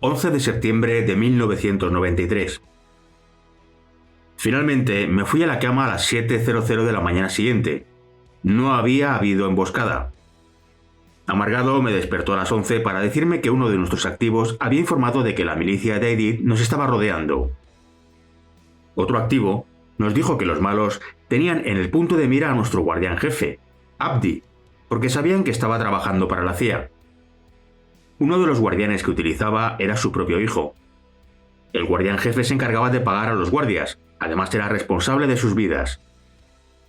11 de septiembre de 1993. Finalmente me fui a la cama a las 7:00 de la mañana siguiente. No había habido emboscada. Amargado me despertó a las 11 para decirme que uno de nuestros activos había informado de que la milicia de Aidid nos estaba rodeando. Otro activo nos dijo que los malos tenían en el punto de mira a nuestro guardián jefe, Abdi, porque sabían que estaba trabajando para la CIA. Uno de los guardianes que utilizaba era su propio hijo. El guardián jefe se encargaba de pagar a los guardias, además era responsable de sus vidas.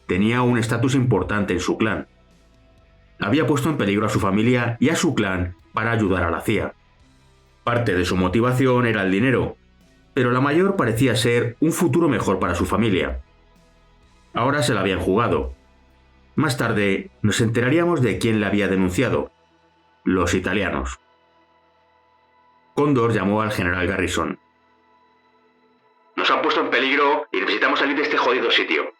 Tenía un estatus importante en su clan. Había puesto en peligro a su familia y a su clan para ayudar a la CIA. Parte de su motivación era el dinero, pero la mayor parecía ser un futuro mejor para su familia. Ahora se la habían jugado. Más tarde nos enteraríamos de quién la había denunciado: los italianos. Cóndor llamó al general Garrison. Nos han puesto en peligro y necesitamos salir de este jodido sitio.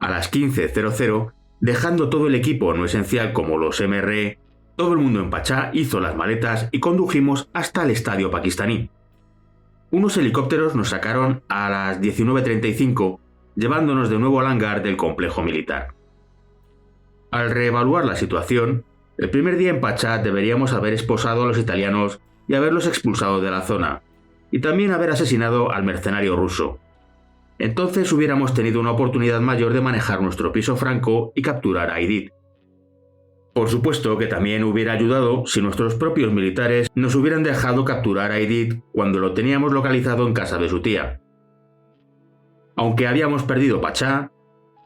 A las 15:00, dejando todo el equipo no esencial como los MRE, todo el mundo en Pachá hizo las maletas y condujimos hasta el estadio pakistaní. Unos helicópteros nos sacaron a las 19:35, llevándonos de nuevo al hangar del complejo militar. Al reevaluar la situación, el primer día en Pachá deberíamos haber esposado a los italianos y haberlos expulsado de la zona, y también haber asesinado al mercenario ruso. Entonces hubiéramos tenido una oportunidad mayor de manejar nuestro piso franco y capturar a Aidid. Por supuesto que también hubiera ayudado si nuestros propios militares nos hubieran dejado capturar a Aidid cuando lo teníamos localizado en casa de su tía. Aunque habíamos perdido Pachá,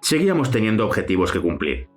seguíamos teniendo objetivos que cumplir.